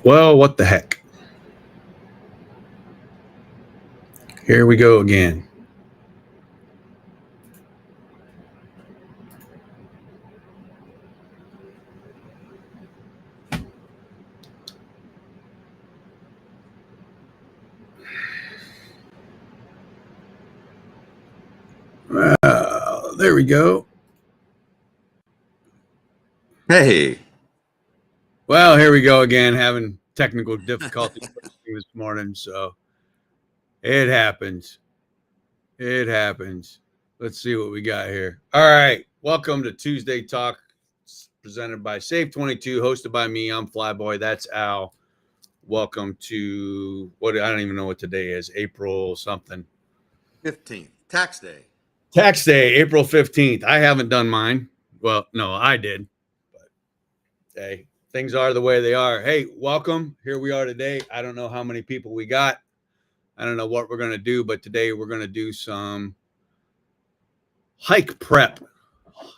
Well, what the heck? Here we go again. There we go. Hey. Well, here we go again, having technical difficulties this morning. So it happens. It happens. Let's see what we got here. All right. Welcome to Tuesday Talk, presented by Save 22, hosted by me. I'm Flyboy. That's Al. Welcome to what I don't even know what today is. April something. 15th, tax day. Tax day, April 15th. I haven't done mine. Well, no, I did. But hey, things are the way they are. Hey, welcome. Here we are today. I don't know how many people we got. I don't know what we're going to do, but today we're going to do some hike prep,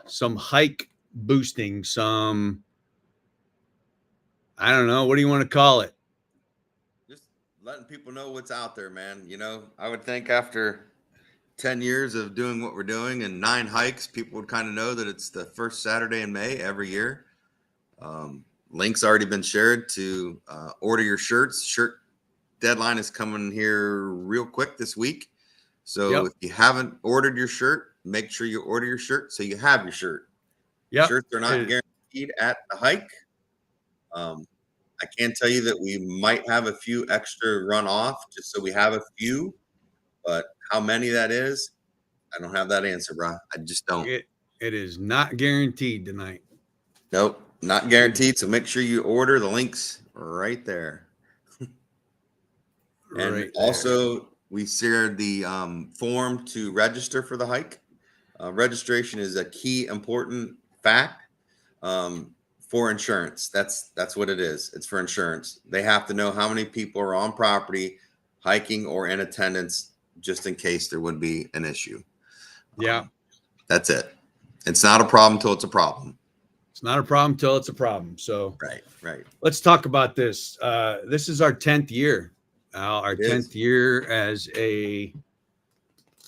some hike boosting, some, I don't know, what do you want to call it? Just letting people know what's out there, man. You know, I would think after 10 years of doing what we're doing and 9 hikes, people would kind of know that it's the first Saturday in May every year. Links already been shared to order your shirts. Shirt deadline is coming here real quick this week. So if you haven't ordered your shirt, make sure you order your shirt so you have your shirt. Shirts are not guaranteed at the hike. I can tell you that we might have a few extra run off just so we have a few, but how many that is, I don't have that answer, bro. I just don't. It is not guaranteed tonight. Nope, not guaranteed. So make sure you order the links right there. And also, we shared the form to register for the hike. Registration is a key important fact for insurance. That's what it is. It's for insurance. They have to know how many people are on property, hiking or in attendance, just in case there would be an issue. Yeah. That's it. It's not a problem till it's a problem. It's not a problem till it's a problem. So right. Let's talk about this. This is our 10th year. Our 10th year as a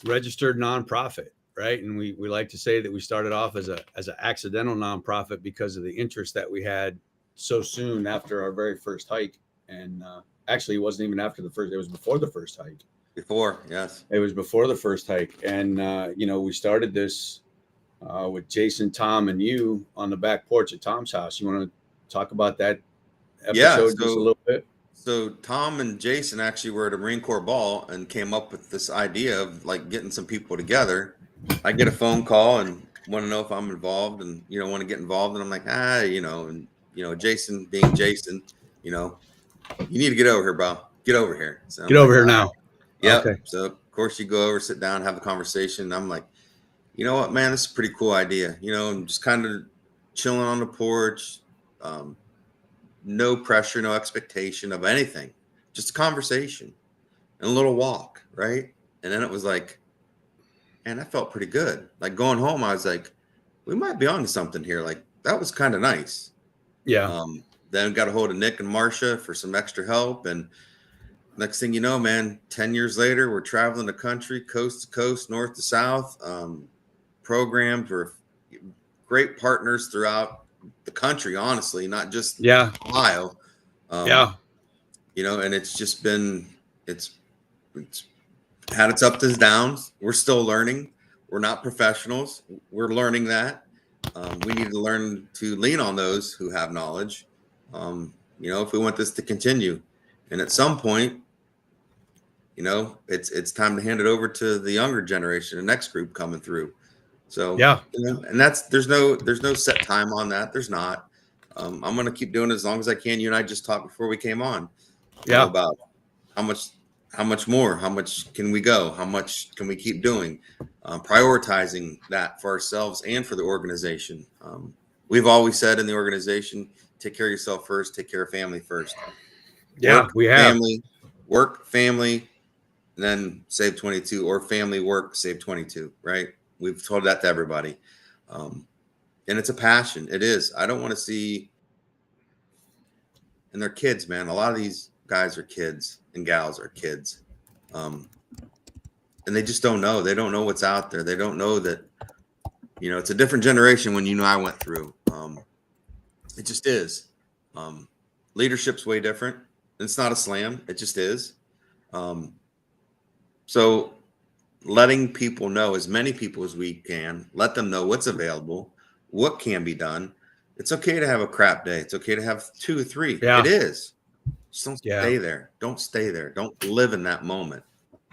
registered nonprofit, right? And we like to say that we started off as an accidental nonprofit because of the interest that we had so soon after our very first hike. And actually, it wasn't even after the first; it was before the first hike. Before, yes, it was before the first hike. And we started this with Jason, Tom, and you on the back porch at Tom's house. You want to talk about that episode just a little bit? So Tom and Jason actually were at a Marine Corps ball and came up with this idea of like getting some people together. I get a phone call and want to know if I'm involved and, want to get involved. And I'm like, Jason being Jason, you need to get over here, bro. Get over here. So get over here now. Yeah. Okay. So of course you go over, sit down, have a conversation. And I'm like, you know what, man, this is a pretty cool idea. I'm just kind of chilling on the porch. No pressure, no expectation of anything, just a conversation and a little walk, right? And then it was like, man, that felt pretty good. Like going home, I was like, we might be onto something here. Like that was kind of nice. Yeah. Then got a hold of Nick and Marcia for some extra help. And next thing you know, man, 10 years later, we're traveling the country, coast to coast, north to south. Programs were great partners throughout the country, honestly, not just Ohio. And it's just been, it's had its ups and downs. We're still learning. We're not professionals. We're learning that. We need to learn to lean on those who have knowledge, if we want this to continue. And at some point, it's time to hand it over to the younger generation, the next group coming through. So and there's no set time on that. There's not. I'm gonna keep doing it as long as I can. You and I just talked before we came on. About how much more, how much can we go, how much can we keep doing, prioritizing that for ourselves and for the organization. We've always said in the organization, take care of yourself first, take care of family first. We have family, work, family, and then Save 22, or family, work, Save 22, right? We've told that to everybody. And it's a passion. It is. I don't want to see and they're kids, man. A lot of these guys are kids and gals are kids. And they just don't know. They don't know what's out there. They don't know that, it's a different generation when I went through. It just is. Leadership's way different. It's not a slam. It just is. So letting people know, as many people as we can, let them know what's available, what can be done. It's okay to have a crap day. It's okay to have 2 or 3. Yeah. It is. Just don't stay there. Don't stay there. Don't live in that moment.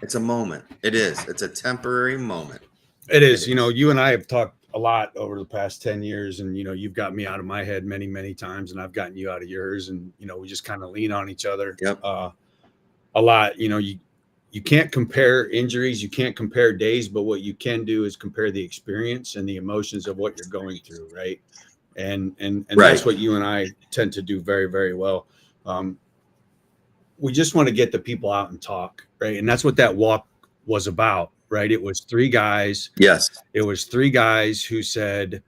It's a moment. It is. It's a temporary moment. It is. You and I have talked a lot over the past 10 years, and you've got me out of my head many, many times, and I've gotten you out of yours, and we just kind of lean on each other a lot. You can't compare injuries, you can't compare days, but what you can do is compare the experience and the emotions of what you're going through, right? And that's what you and I tend to do very, very well. We just want to get the people out and talk, right? And that's what that walk was about, right? It was 3 guys. Yes. It was 3 guys who said,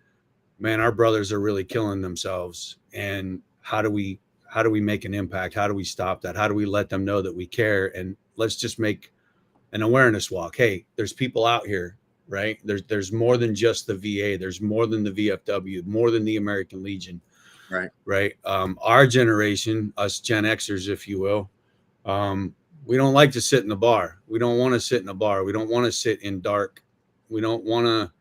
man, our brothers are really killing themselves. And how do we make an impact? How do we stop that? How do we let them know that we care? And let's just make an awareness walk. Hey, there's people out here, right? There's more than just the VA. There's more than the VFW, more than the American Legion. Right. Our generation, us Gen Xers, if you will, we don't like to sit in the bar. We don't want to sit in a bar. We don't want to sit in dark. We don't want to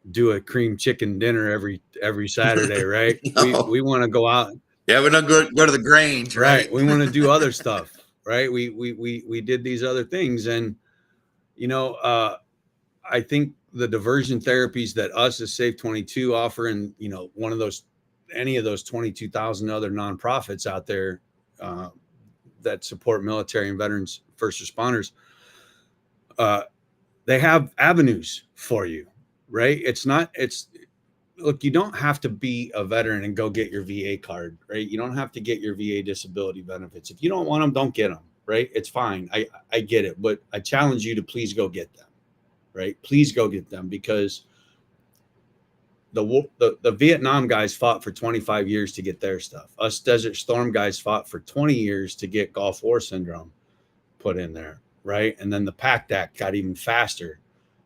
do a cream chicken dinner every Saturday, right? No. We want to go out. Yeah, we don't go to the Grange, right? We want to do other stuff, right? We did these other things, and I think the diversion therapies that us as Safe 22 offer, and any of those 22,000 other nonprofits out there that support military and veterans, first responders, they have avenues for you, right? Look, you don't have to be a veteran and go get your VA card, right? You don't have to get your VA disability benefits. If you don't want them, don't get them, right? It's fine. I get it, but I challenge you to please go get them, right? Please go get them, because the Vietnam guys fought for 25 years to get their stuff. Us Desert Storm guys fought for 20 years to get Gulf War syndrome put in there, right? And then the PACT Act got even faster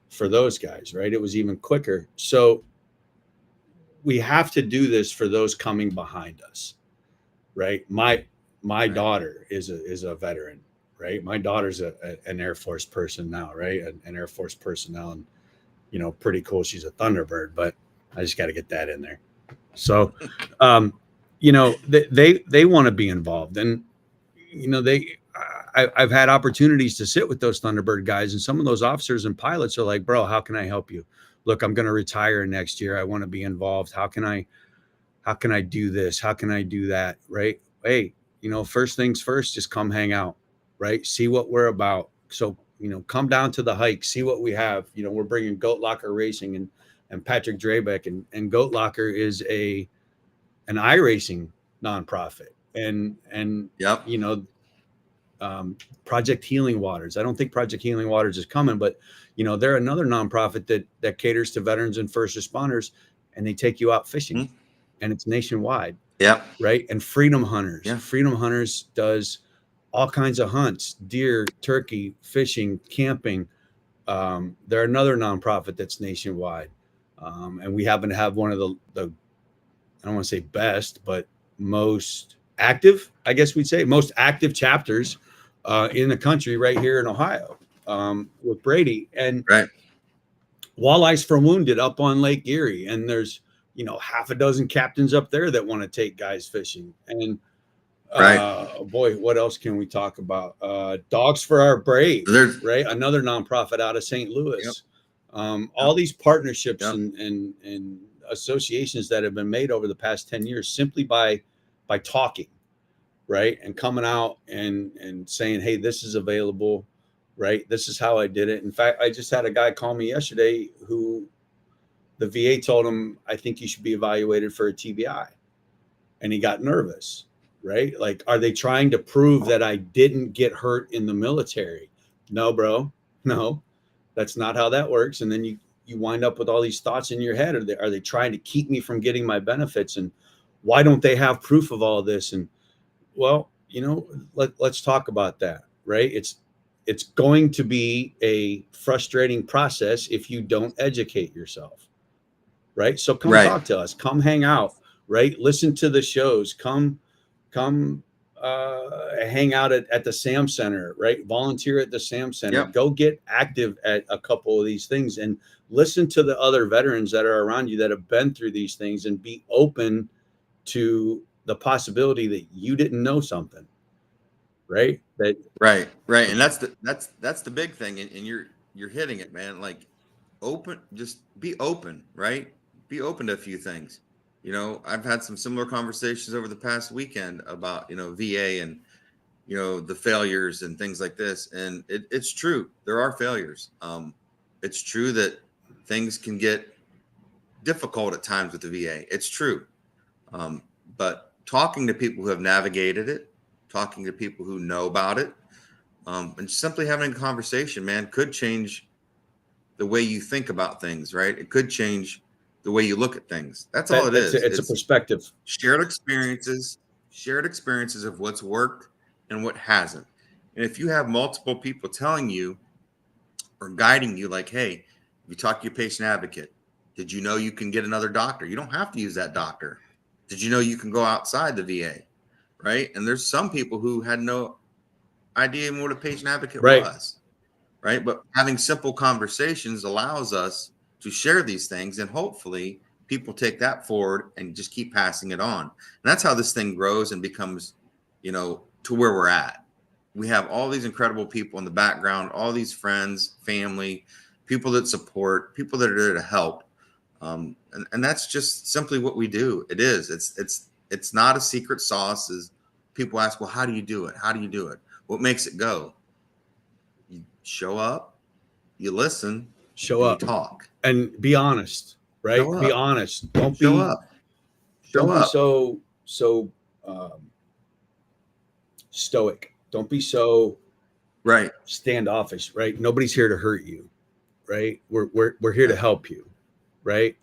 for those guys, right? It was even quicker. So we have to do this for those coming behind us, right? My daughter is a veteran, right? My daughter's an Air Force person now, right? An Air Force personnel, and pretty cool. She's a Thunderbird, but I just got to get that in there. So, they want to be involved, and I've had opportunities to sit with those Thunderbird guys, and some of those officers and pilots are like, bro, how can I help you? Look, I'm going to retire next year. I want to be involved. How can I do this? How can I do that? Right? Hey, first things first, just come hang out, right? See what we're about. So, come down to the hike, see what we have. We're bringing Goat Locker Racing and Patrick Drabeck, and Goat Locker is an iRacing nonprofit, and yep. Project Healing Waters. I don't think Project Healing Waters is coming, but they're another nonprofit that caters to veterans and first responders, and they take you out fishing, and it's nationwide. Yeah. Right. And Freedom Hunters. Yeah. Freedom Hunters does all kinds of hunts: deer, turkey, fishing, camping. They're another nonprofit that's nationwide. And we happen to have one of the I don't want to say best, but most active, I guess we'd say, most active chapters in the country right here in Ohio, with Brady. And Walleyes for Wounded up on Lake Erie. And there's, half a dozen captains up there that want to take guys fishing. And boy, what else can we talk about? Dogs for Our Brave, right? Another nonprofit out of St. Louis. Yep. All these partnerships and associations that have been made over the past 10 years simply by talking, right? And coming out and saying, hey, this is available, right? This is how I did it. In fact, I just had a guy call me yesterday who the VA told him, I think you should be evaluated for a TBI. And he got nervous, right? Like, are they trying to prove that I didn't get hurt in the military? No, bro. No. That's not how that works. And then you wind up with all these thoughts in your head. Are they trying to keep me from getting my benefits? And why don't they have proof of all of this? And Well, let's talk about that, right? It's going to be a frustrating process if you don't educate yourself, right? So come Right. talk to us, come hang out, right? Listen to the shows, come hang out at the Sam Center, right? Volunteer at the Sam Center. Yep. Go get active at a couple of these things and listen to the other veterans that are around you that have been through these things and be open to the possibility that you didn't know something, right? That Right. Right. And that's the big thing. And you're hitting it, man. Like just be open, right? Be open to a few things. I've had some similar conversations over the past weekend about, VA and, the failures and things like this. And it's true. There are failures. It's true that things can get difficult at times with the VA. It's true. Um, but talking to people who have navigated it, talking to people who know about it, and simply having a conversation, man, could change the way you think about things, right? It could change the way you look at things. That's all it is. it's a It's perspective. shared experiences of what's worked and what hasn't. And if you have multiple people telling you or guiding you, like, hey, if you talk to your patient advocate, did you know you can get another doctor? You don't have to use that doctor. Did you know you can go outside the VA? Right. And there's some people who had no idea what a patient advocate Right. was. Right. But having simple conversations allows us to share these things, and hopefully people take that forward and just keep passing it on. And that's how this thing grows and becomes, to where we're at. We have all these incredible people in the background, all these friends, family, people that support, people that are there to help. And that's just simply what we do. It is. It's not a secret sauce. As people ask, well, how do you do it? How do you do it? What makes it go? You show up, you listen, Show and you up talk. and be honest, right? Show Be up. honest. Show up. Show Don't be up. so stoic. Don't be so Right. standoffish, right? Nobody's here to hurt you, right? We're here to help you, right?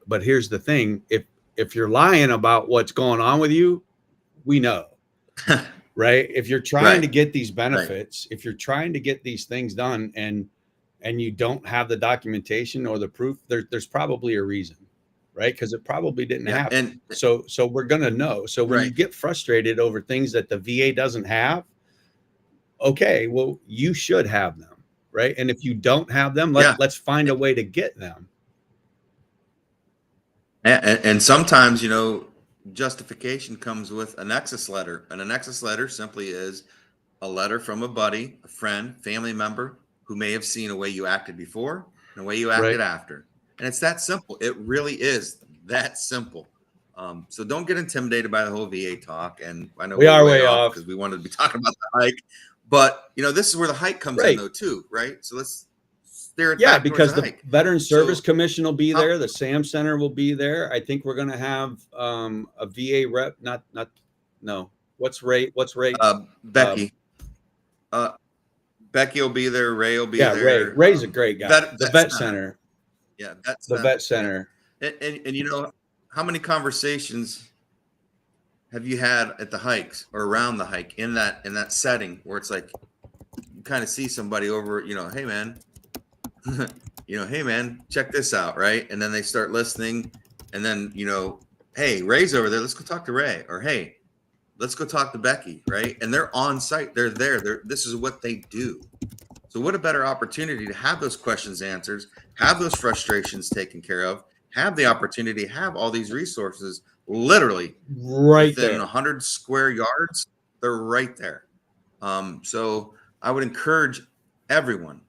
But here's the thing: if you're lying about what's going on with you, we know, right? If you're trying Right. to get these Right. benefits, if you're trying to get these things done, and you don't have the documentation or the proof, there's probably a reason, right? Because it probably didn't Yeah. happen. And So we're gonna know. So when you right. get frustrated over things that the VA doesn't have, okay, well, you should have them, right? And if you don't have them, Yeah. let's find a way to get them. And sometimes, justification comes with a nexus letter. And a nexus letter simply is a letter from a buddy, a friend, family member who may have seen a way you acted before and a way you acted Right. after. And it's that simple. It really is that simple. So don't get intimidated by the whole VA talk. And I know We are we're way way off off. because we wanted to be talking about the hike. But, this is where the hike comes in, Right. though, too, right? So let's steer it Yeah, back towards because the the hike. Veteran Service So, Commission will be how- there. The SAM Center will be there. I think we're going to have a VA rep. No. What's Ray? Becky. Becky will be there. Ray will be Yeah, Ray. there. Ray's a great guy. The Vet Center. Center. Yeah, that's The Vet Center. Yeah. And how many conversations have you had at the hikes or around the hike in that setting where it's like you kind of see somebody over, hey man, hey man, check this out, right? And then they start listening, and then hey, Ray's over there. Let's go talk to Ray, or hey, let's go talk to Becky, right? And they're on site. They're there. This is what they do. So what a better opportunity to have those questions answered, have those frustrations taken care of, have the opportunity to have all these resources literally right within there. 100 square yards. They're right there. So I would encourage everyone,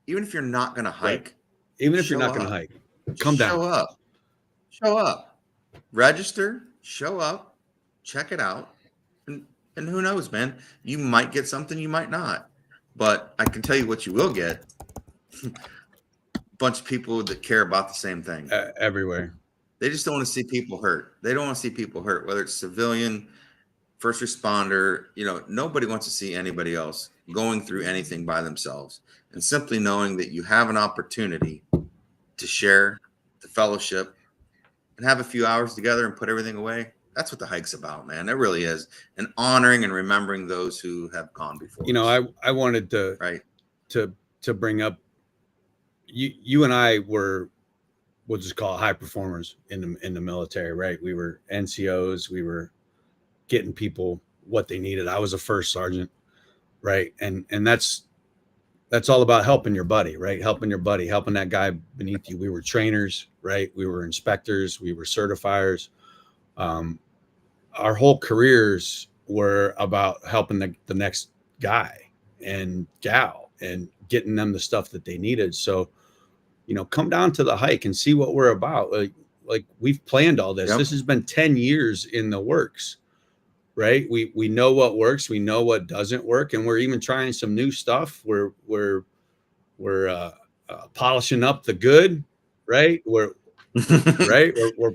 even if you're not going to hike, right. Even if you're not going to hike, come down. Show up, register, show up, check it out. And who knows, man, you might get something, you might not. But I can tell you what you will get. A bunch of people that care about the same thing. Everywhere. They just don't want to see people hurt. They don't want to see people hurt, whether it's civilian, first responder. Nobody wants to see anybody else going through anything by themselves. And simply knowing that you have an opportunity to share, the fellowship, and have a few hours together and put everything away, That's what the hike's about, man. It really is. And honoring and remembering those who have gone before us. I wanted to Right. to bring up you and I were, we'll just call it high performers in the military, right? We were NCOs, we were getting people what they needed. I was a first sergeant, right? And that's all about helping your buddy, right? Helping your buddy, helping that guy beneath you. We were trainers, right? We were inspectors, we were certifiers. Um, our whole careers were about helping the next guy and gal and getting them the stuff that they needed. So, come down to the hike and see what we're about. Like we've planned all this. Yep. This has been 10 years in the works, right? We know what works, we know what doesn't work, and we're even trying some new stuff. We're polishing up the good, right? We're right. We're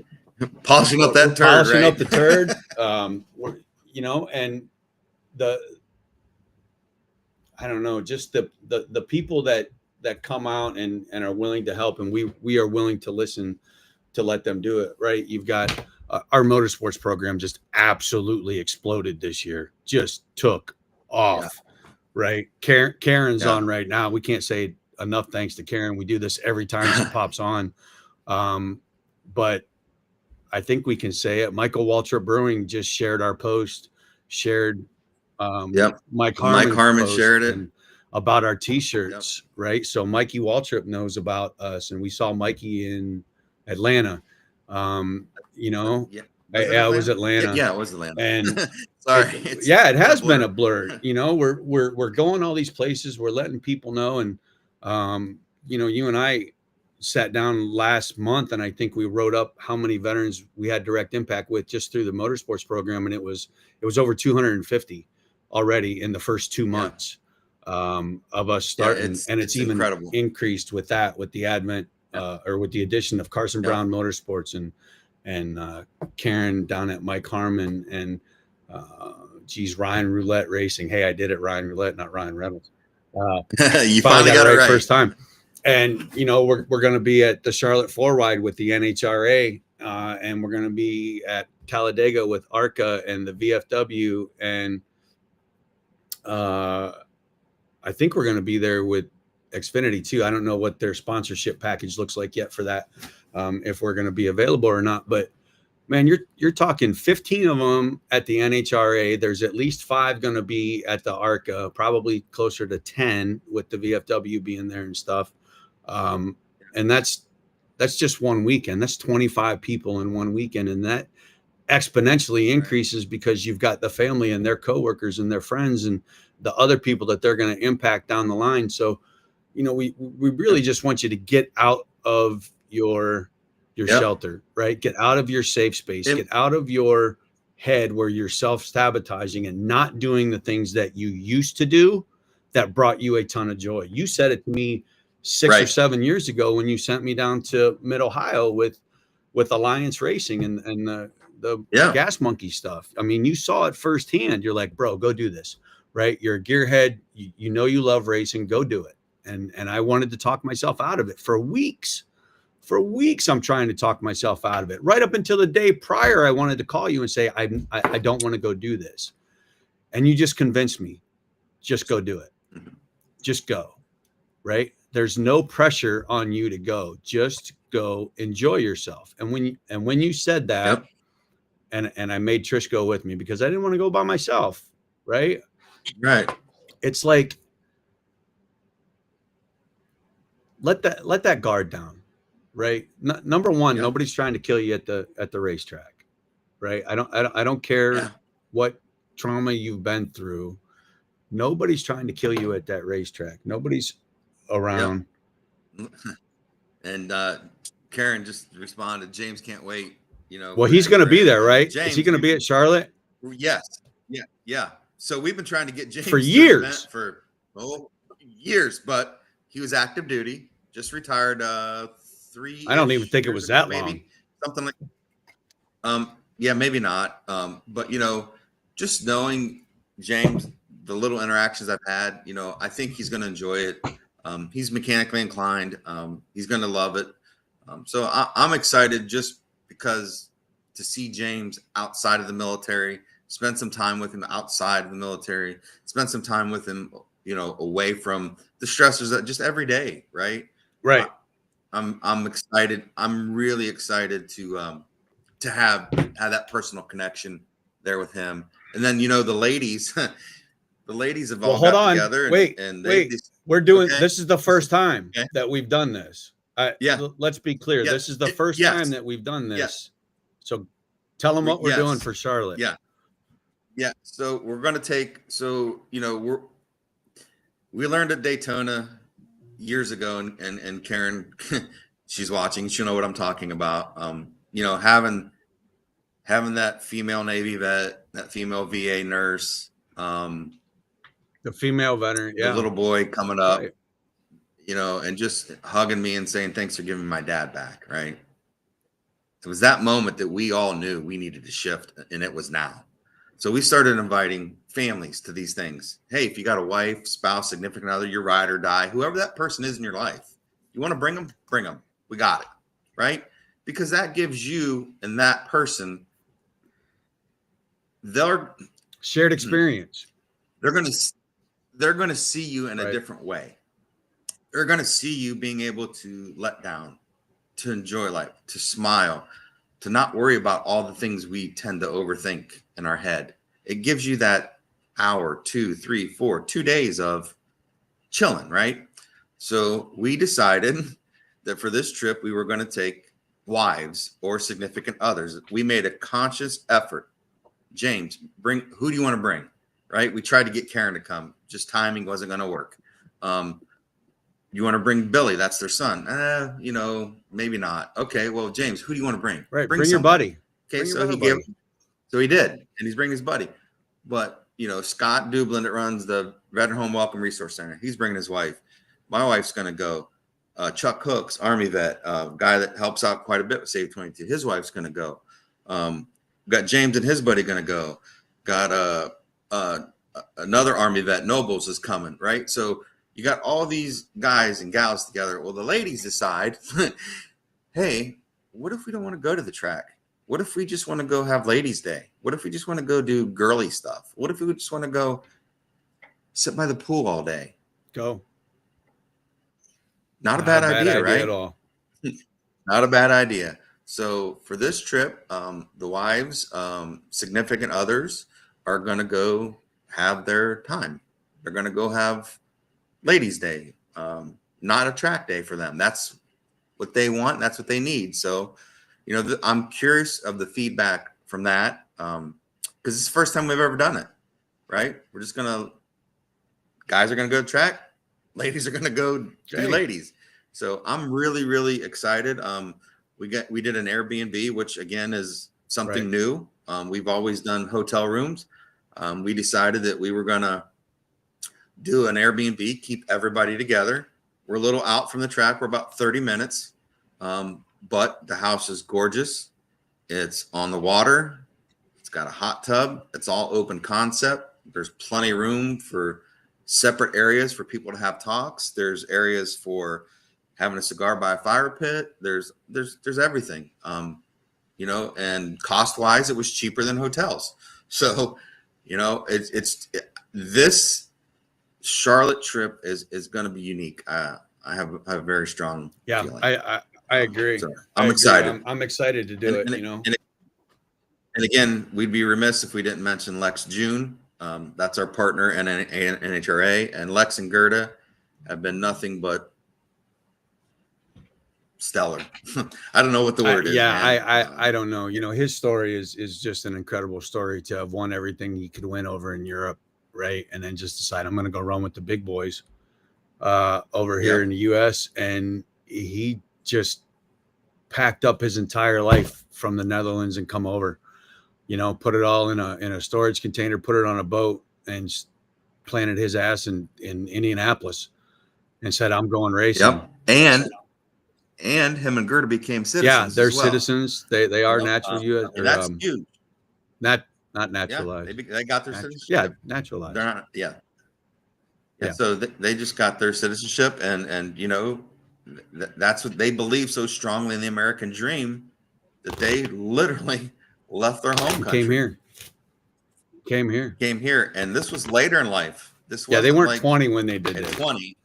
polishing up that turd, polishing right? up the turd. And the I don't know, just the people that come out and are willing to help, and we are willing to listen to let them do it, right? You've got our motorsports program just absolutely exploded this year, just took off, right? Karen's on right now. We can't say enough thanks to Karen. We do this every time she pops on. But I think we can say it. Michael Waltrip Brewing just shared our post, shared Mike Harmon shared it about our t-shirts, right? So Mikey Waltrip knows about us, and we saw Mikey in Atlanta. It was Atlanta. Yeah, it was Atlanta. And sorry, it has been a blur. We're going all these places. We're letting people know, and you and I sat down last month, and I think we wrote up how many veterans we had direct impact with just through the motorsports program, and it was over 250 already in the first 2 months of us starting, and it's even incredible. Increased with the advent or with the addition of Carson Brown Motorsports and Karen down at Mike Harmon and Ryan Roulette Racing. Hey, I did it, Ryan Roulette, not Ryan Reynolds. You finally got it right first time. And we're going to be at the Charlotte Four Wide with the NHRA, and we're going to be at Talladega with ARCA and the VFW, and I think we're going to be there with Xfinity too. I don't know what their sponsorship package looks like yet for that, if we're going to be available or not. But man, you're talking 15 of them at the NHRA. There's at least 5 going to be at the ARCA, probably closer to 10 with the VFW being there and stuff. And that's just one weekend. That's 25 people in one weekend, and that exponentially increases because you've got the family and their coworkers and their friends and the other people that they're going to impact down the line. So, we really just want you to get out of your shelter, right? Get out of your safe space, get out of your head where you're self-sabotaging and not doing the things that you used to do that brought you a ton of joy. You said it to me 6 or 7 years ago when you sent me down to Mid-Ohio with Alliance Racing and the Gas Monkey stuff. I mean, you saw it firsthand. You're like, bro, go do this, right? You're a gearhead. You you love racing. Go do it. And I wanted to talk myself out of it for weeks. For weeks, I'm trying to talk myself out of it. Right up until the day prior, I wanted to call you and say, I don't want to go do this. And you just convinced me, just go do it. Just go, right? There's no pressure on you to go. Just go enjoy yourself. And when you said that, and I made Trish go with me because I didn't want to go by myself, right? Right. It's like, let that guard down, right? Number one, nobody's trying to kill you at the racetrack, right? I don't care what trauma you've been through. Nobody's trying to kill you at that racetrack. Nobody's around. And Karen just responded, James can't wait. Well, he's going to be there, right? James, is he going to be at Charlotte? Yes. Yeah. So we've been trying to get James for years. For years, but he was active duty. Just retired 3. I don't even think it was that maybe, long. Something like. Yeah, maybe not. But just knowing James, the little interactions I've had, I think he's going to enjoy it. He's mechanically inclined. He's going to love it. So I'm excited just because to see James outside of the military, spend some time with him outside of the military, spend some time with him, you know, away from the stressors that just every day, right? Right. I'm excited. I'm really excited to have that personal connection there with him. And then, you know, the ladies, the ladies have Well, all hold got on. together and they Wait. just, We're doing okay, this is the first time okay, that we've done this. yeah, Let's be clear. yeah, This is the first time yes, that we've done yeah, this. So tell them what we're doing yes, for Charlotte. yeah, yeah. So we're gonna take. So you know, we learned at Daytona years ago, and Karen, she's watching. She'll know what I'm talking about. You know, having that female Navy vet, that female VA nurse, The female veteran. the Yeah. little boy coming up, Right. you know, and just hugging me and saying, thanks for giving my dad back, right? It was that moment that we all knew we needed to shift, and it was now. So we started inviting families to these things. Hey, if you got a wife, spouse, significant other, your ride or die, whoever that person is in your life, you want to bring them, bring them. We got it, right? Because that gives you and that person their Shared experience. they're going to see you in a Right. different way. They're going to see you being able to let down, to enjoy life, to smile, to not worry about all the things we tend to overthink in our head. It gives you that hour, 2, 3, 4, 2 days of chilling, right? So we decided that for this trip, we were going to take wives or significant others. We made a conscious effort. James, who do you want to bring? Right? We tried to get Karen to come. Just timing wasn't going to work. You want to bring Billy? That's their son. You know, maybe not. Okay, well, James, who do you want to bring? Right. Bring Bring your somebody. buddy. Okay, Bring so your he buddy. did, and he's bringing his buddy. But you know, Scott Dublin that runs the Veteran Home Welcome Resource Center, he's bringing his wife. My wife's going to go. Chuck Hooks, Army vet, guy that helps out quite a bit with Save 22. His wife's going to go. Got James and his buddy going to go. Got another Army vet, Nobles, is coming, right? So you got all these guys and gals together. Well, the ladies decide, hey, what if we don't want to go to the track? What if we just want to go have ladies' day? What if we just want to go do girly stuff? What if we just want to go sit by the pool all day? Go. Not a bad idea, at right? all. Not a bad idea. So for this trip, the wives, significant others are going to go have their time. They're going to go have ladies' day, not a track day for them. That's what they want. That's what they need. So, you know, I'm curious of the feedback from that because it's the first time we've ever done it, right? We're just guys are going to go track. Ladies are going to go do ladies. So I'm really, really excited. We did an Airbnb, which again is something new. We've always done hotel rooms. We decided that we were going to do an Airbnb, keep everybody together. We're a little out from the track. We're about 30 minutes. But the house is gorgeous. It's on the water. It's got a hot tub. It's all open concept. There's plenty of room for separate areas for people to have talks. There's areas for having a cigar by a fire pit. There's everything. You know, and cost wise, it was cheaper than hotels. So, you know, this Charlotte trip is going to be unique. I have a very strong feeling. I agree. So I'm excited. I'm excited to do it. You know, and again, we'd be remiss if we didn't mention Lex June. That's our partner in NHRA, and Lex and Gerda have been nothing but stellar. I don't know what the word is. I don't know. You know, his story is just an incredible story to have won everything he could win over in Europe, right? And then just decide I'm going to go run with the big boys over here in the U.S. And he just packed up his entire life from the Netherlands and come over. You know, put it all in a storage container, put it on a boat, and planted his ass in Indianapolis, and said, "I'm going racing." Yep. And him and Gerda became citizens. Yeah, they're as well. Citizens. They are natural U.S. That's huge. Not naturalized. Yeah, they got their citizenship. Yeah, naturalized. They're not. Yeah. So they just got their citizenship, and you know, that's what they believe so strongly in the American dream that they literally left their home country. Came here. And this was later in life. This Yeah, wasn't they weren't like 20 when they did at this. 20.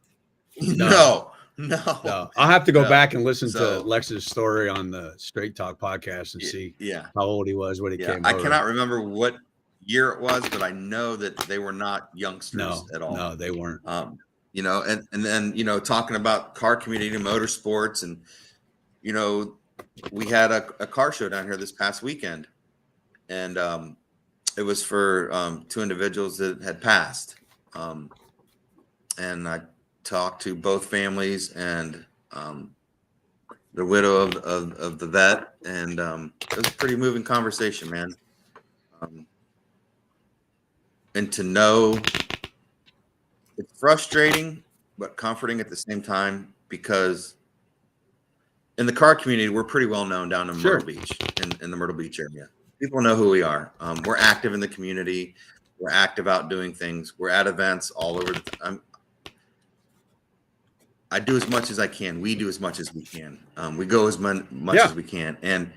No. No. I'll have to go back and listen So- to Lex's story on the Straight Talk podcast and see Yeah. how old he was when he came I over. cannot remember what year it was, but I know that they were not youngsters at all. No, they weren't. You know, and then, you know, talking about car community and motorsports, and, you know, we had a car show down here this past weekend, and it was for 2 individuals that had passed. And I talked to both families and the widow of the vet, and it was a pretty moving conversation, man. And to know, it's frustrating but comforting at the same time, because in the car community, we're pretty well known down in Myrtle Beach, in the Myrtle Beach area. People know who we are. We're active in the community. We're active out doing things. We're at events all over. I do as much as I can. We do as much as we can. We go as much as we can. And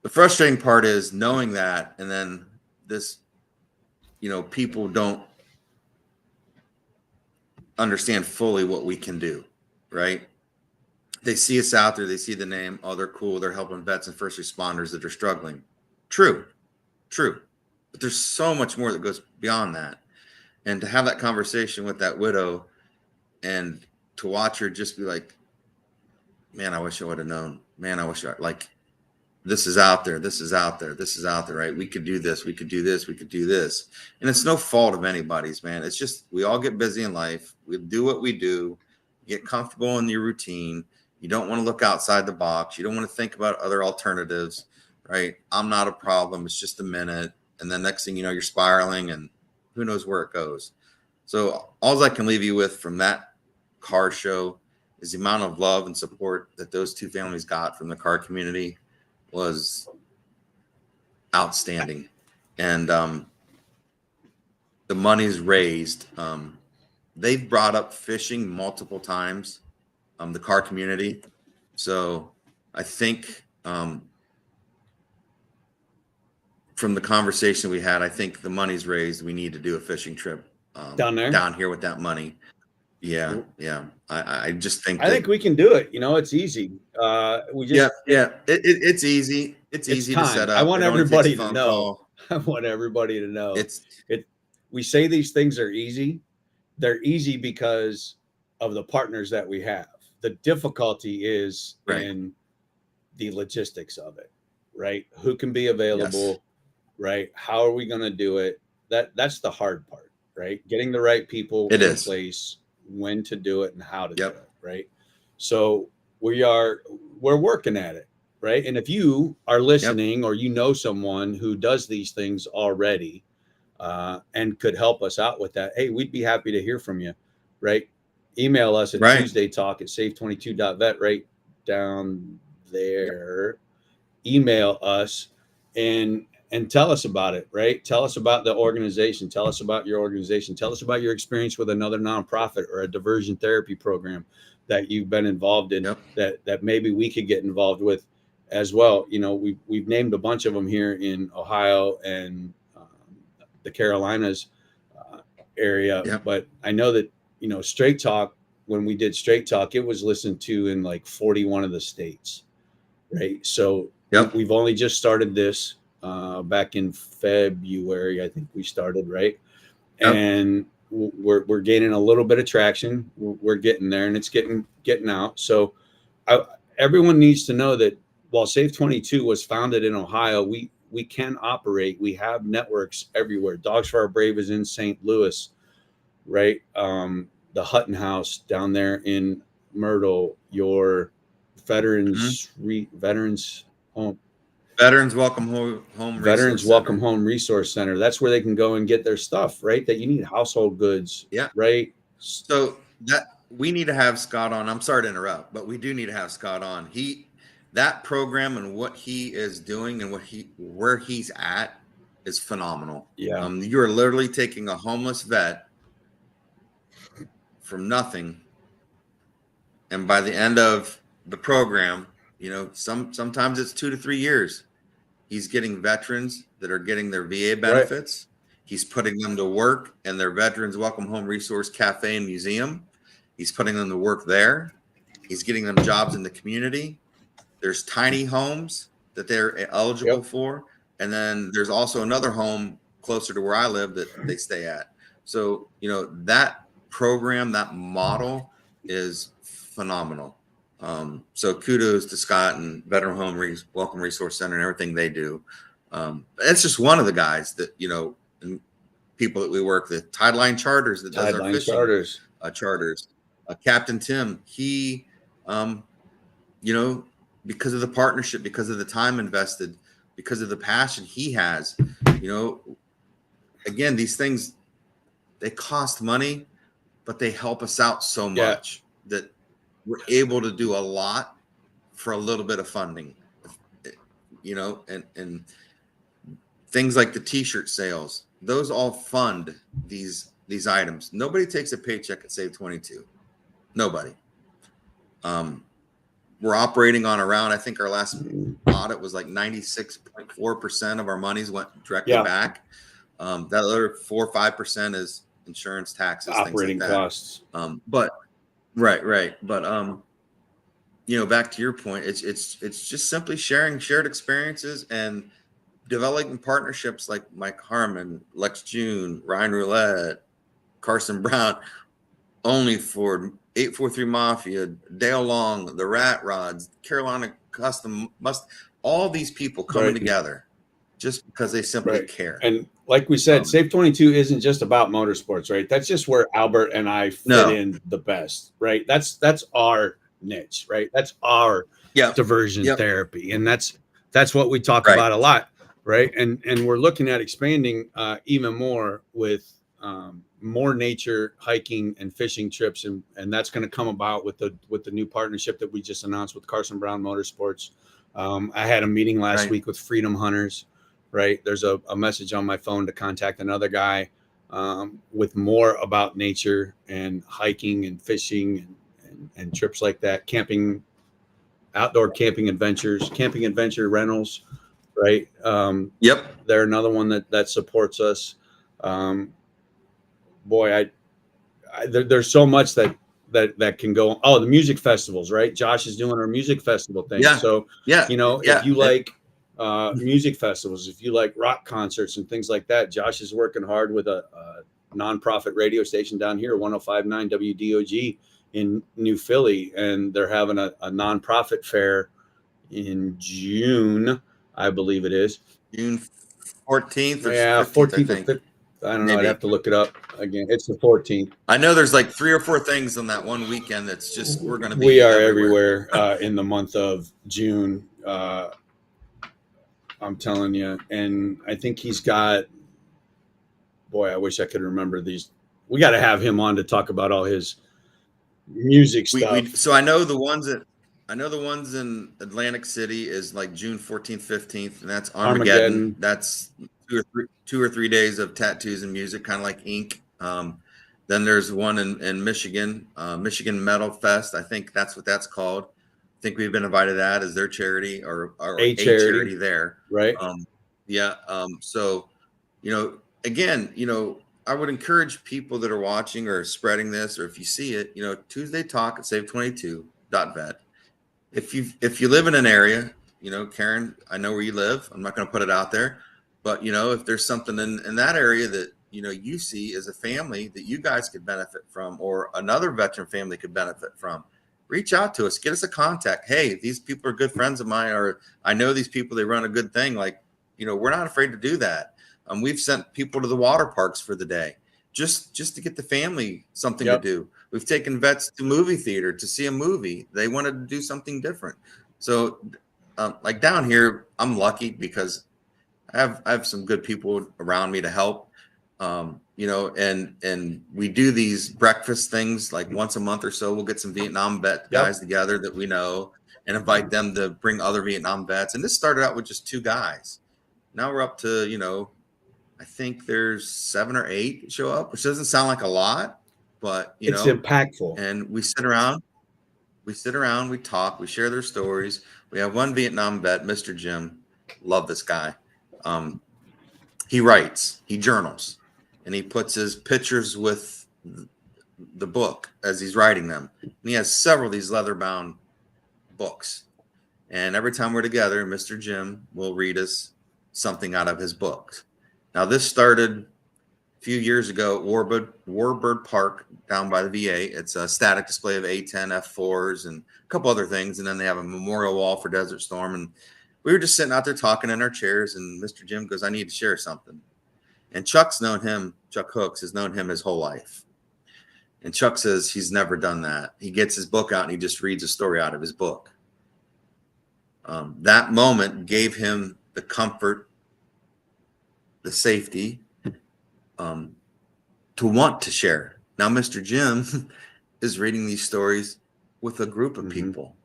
the frustrating part is knowing that, and then this, you know, people don't understand fully what we can do, right? They see us out there, they see the name, oh, they're cool, they're helping vets and first responders that are struggling. True. But there's so much more that goes beyond that. And to have that conversation with that widow, and to watch her just be like, man, I wish I would have known. Man, I wish this is out there. This is out there. This is out there, right? We could do this. We could do this. We could do this. And it's no fault of anybody's, man. It's just, we all get busy in life. We do what we do. You get comfortable in your routine. You don't want to look outside the box. You don't want to think about other alternatives, right? I'm not a problem. It's just a minute. And then next thing you know, you're spiraling, and who knows where it goes. So all I can leave you with from that car show is the amount of love and support that those 2 families got from the car community was outstanding. And the money's raised. They've brought up fishing multiple times, the car community. So I think from the conversation we had, I think the money's raised. We need to do a fishing trip down here with that money. Yeah. I just think I think we can do it. You know, it's easy. We just It's easy. It's easy time. To set up. I want everybody to know. Call. I want everybody to know. We say these things are easy. They're easy because of the partners that we have. The difficulty is in the logistics of it, right? Who can be available, right? How are we going to do it? That's the hard part, right? Getting the right people in place, when to do it and how to do it, right? So we're working at it, right? And if you are listening or you know someone who does these things already and could help us out with that, hey, we'd be happy to hear from you, right? Email us at TuesdayTalk at save22.vet, right down there. Email us and tell us about it, right? Tell us about the organization. Tell us about your organization. Tell us about your experience with another nonprofit or a diversion therapy program that you've been involved in that maybe we could get involved with as well. You know, we've named a bunch of them here in Ohio and the Carolinas area, but I know that, you know, Straight Talk, when we did Straight Talk, it was listened to in like 41 of the states, right? So we've only just started this back in February, I think we started, right? And we're gaining a little bit of traction. We're getting there, and it's getting out. So everyone needs to know that while Save 22 was founded in Ohio, we can operate. We have networks everywhere. Dogs for Our Brave is in St. Louis, right? The Hutton House down there in Myrtle, your Veterans Home. Veterans Welcome Home Resource Center. That's where they can go and get their stuff, right? That you need, household goods, right? So that we need to have Scott on. I'm sorry to interrupt, but we do need to have Scott on. That program and what he is doing and where he's at is phenomenal. Yeah. You're literally taking a homeless vet from nothing, and by the end of the program, you know, sometimes it's 2 to 3 years. He's getting veterans that are getting their VA benefits. Right. He's putting them to work in their Veterans Welcome Home Resource Cafe and Museum. He's putting them to work there. He's getting them jobs in the community. There's tiny homes that they're eligible for. And then there's also another home closer to where I live that they stay at. So, that program, that model is phenomenal. So kudos to Scott and Veteran Home Welcome Resource Center and everything they do. It's just one of the guys that, and people that we work with. Tideline Charters that does our fishing charters. Captain Tim, he, because of the partnership, because of the time invested, because of the passion he has, again, these things, they cost money, but they help us out so much that we're able to do a lot for a little bit of funding, and things like the t-shirt sales, those all fund these items. Nobody takes a paycheck at Save 22. Nobody. We're operating on around, I think our last audit was like 96.4% of our monies went directly back. That other 4 or 5% is insurance, taxes, operating things like that. Costs. But right. But back to your point, it's just simply sharing shared experiences and developing partnerships like Mike Harmon, Lex June, Ryan Roulette, Carson Brown, Only Ford, 843 Mafia, Dale Long, the Rat Rods, Carolina Custom, all these people coming together just because they simply care. And like we said, Save 22 isn't just about motorsports, right? That's just where Albert and I fit in the best, right? That's our niche, right? That's our diversion therapy. And that's what we talk about a lot, right? And we're looking at expanding even more with more nature hiking and fishing trips, and that's going to come about with the new partnership that we just announced with Carson Brown Motorsports. I had a meeting last week with Freedom Hunters. Right, there's a message on my phone to contact another guy with more about nature and hiking and fishing and trips like that, outdoor camping adventure rentals. Right. They're another one that supports us. There's so much that can go. Oh, the music festivals, right? Josh is doing our music festival thing. So, if you like music festivals, if you like rock concerts and things like that, Josh is working hard with a nonprofit radio station down here, 105.9 WDOG in New Philly. And they're having a nonprofit fair in June, I believe it is. June 14th or 14th or 15th. I don't know. I'd have to look it up again. It's the 14th. I know there's like 3 or 4 things on that one weekend that's just, we're going to be. We are everywhere in the month of June. I'm telling you. And I think he's got, I wish I could remember these. We got to have him on to talk about all his music stuff. So I know the ones in Atlantic City is like June 14th, 15th, and that's Armageddon. That's 2 or 3 days of tattoos and music, kind of like Ink. Then there's one in Michigan, Michigan Metal Fest. I think that's what that's called. I think we've been invited to that as their charity or a charity there. Right. So, again, I would encourage people that are watching or spreading this, or if you see it, Tuesday Talk at save22.vet. If you live in an area, Karen, I know where you live. I'm not going to put it out there, but if there's something in that area that you see as a family that you guys could benefit from, or another veteran family could benefit from, reach out to us, get us a contact. Hey, these people are good friends of mine, or I know these people, they run a good thing. Like, we're not afraid to do that. We've sent people to the water parks for the day, just to get the family something to do. We've taken vets to movie theater to see a movie. They wanted to do something different. So like down here, I'm lucky because I have some good people around me to help. And we do these breakfast things like once a month or so. We'll get some Vietnam vet guys together that we know and invite them to bring other Vietnam vets. And this started out with just 2 guys. Now we're up to, I think there's 7 or 8 show up, which doesn't sound like a lot, but it's impactful. And we sit around, we talk, we share their stories. We have one Vietnam vet, Mr. Jim. Love this guy. He writes, he journals, and he puts his pictures with the book as he's writing them. And he has several of these leather-bound books. And every time we're together, Mr. Jim will read us something out of his books. Now, this started a few years ago at Warbird Park down by the VA. It's a static display of A-10 F4s and a couple other things. And then they have a memorial wall for Desert Storm. And we were just sitting out there talking in our chairs. And Mr. Jim goes, I need to share something. And Chuck Hooks has known him his whole life. And Chuck says he's never done that. He gets his book out and he just reads a story out of his book. That moment gave him the comfort, the safety, to want to share. Now, Mr. Jim is reading these stories with a group of people,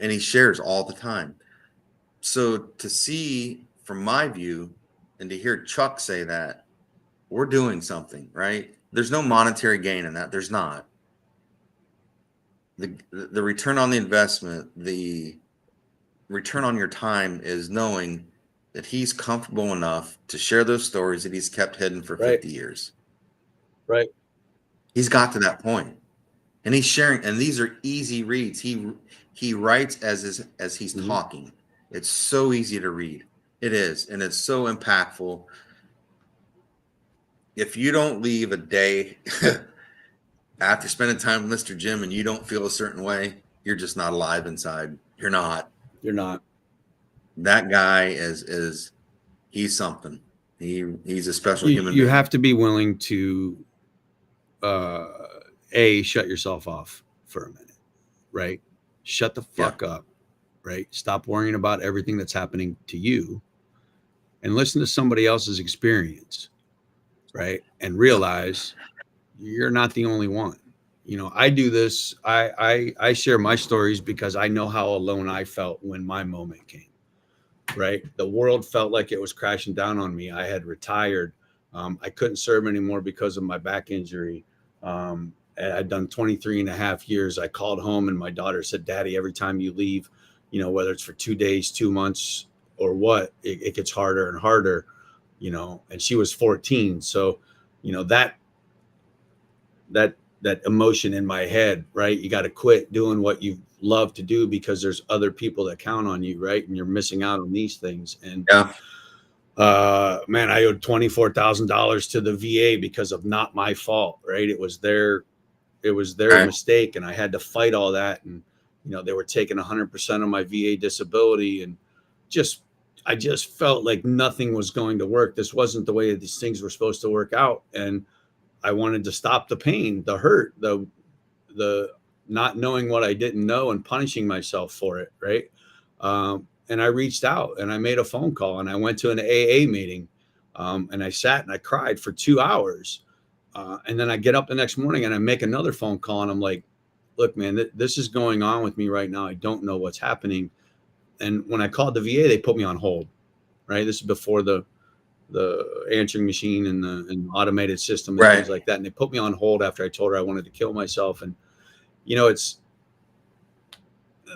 and he shares all the time. So to see, from my view, and to hear Chuck say that, we're doing something, right? There's no monetary gain in that. There's not. The return on the investment, the return on your time is knowing that he's comfortable enough to share those stories that he's kept hidden for 50 years. Right. He's got to that point. And he's sharing, and these are easy reads. He writes as he's talking. It's so easy to read. It is, and it's so impactful. If you don't leave a day after spending time with Mr. Jim and you don't feel a certain way, you're just not alive inside. You're not. That guy is he's something. He's a special human being. You have to be willing to shut yourself off for a minute, right? Shut the fuck up, right? Stop worrying about everything that's happening to you and listen to somebody else's experience, right? And realize you're not the only one. You know, I do this. I share my stories because I know how alone I felt when my moment came, right? The world felt like it was crashing down on me. I had retired. I couldn't serve anymore because of my back injury. I'd done 23 and a half years. I called home and my daughter said, Daddy, every time you leave, you know, whether it's for 2 days, 2 months or what, it gets harder and harder, you know, and she was 14. So, you know, that emotion in my head, right? You got to quit doing what you love to do because there's other people that count on you, right? And you're missing out on these things. And man, I owed $24,000 to the VA because of not my fault, right? It was their mistake, and I had to fight all that. And you know, they were taking 100% of my VA disability, and I just felt like nothing was going to work. This wasn't the way these things were supposed to work out, and I wanted to stop the pain, the hurt, the not knowing what I didn't know and punishing myself for it, right? And I reached out and I made a phone call and I went to an AA meeting, and I sat and I cried for 2 hours. And then I get up the next morning and I make another phone call and I'm like, look, man, this is going on with me right now. I don't know what's happening. And when I called the VA, they put me on hold, right? This is before the answering machine and the automated system and things like that. And they put me on hold after I told her I wanted to kill myself. And, you know, it's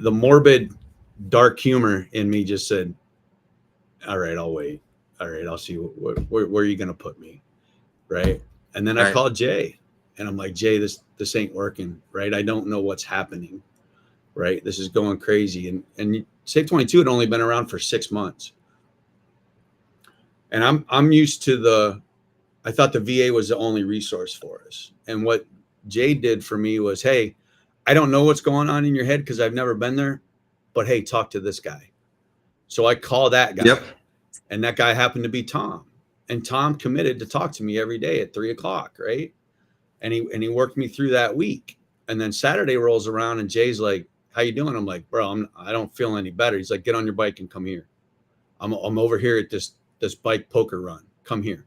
the morbid, dark humor in me just said, all right, I'll wait. All right, I'll see where are you going to put me? Right. And then I called Jay and I'm like, Jay, this ain't working. Right. I don't know what's happening. Right. This is going crazy. And Save 22 had only been around for 6 months. And I'm used to I thought the VA was the only resource for us. And what Jay did for me was, hey, I don't know what's going on in your head because I've never been there, but hey, talk to this guy. So I call that guy. And that guy happened to be Tom. And Tom committed to talk to me every day at 3:00, right? And he worked me through that week. And then Saturday rolls around and Jay's like, how you doing? I'm like, bro, I don't feel any better. He's like, get on your bike and come here. I'm over here at this bike poker run. Come here.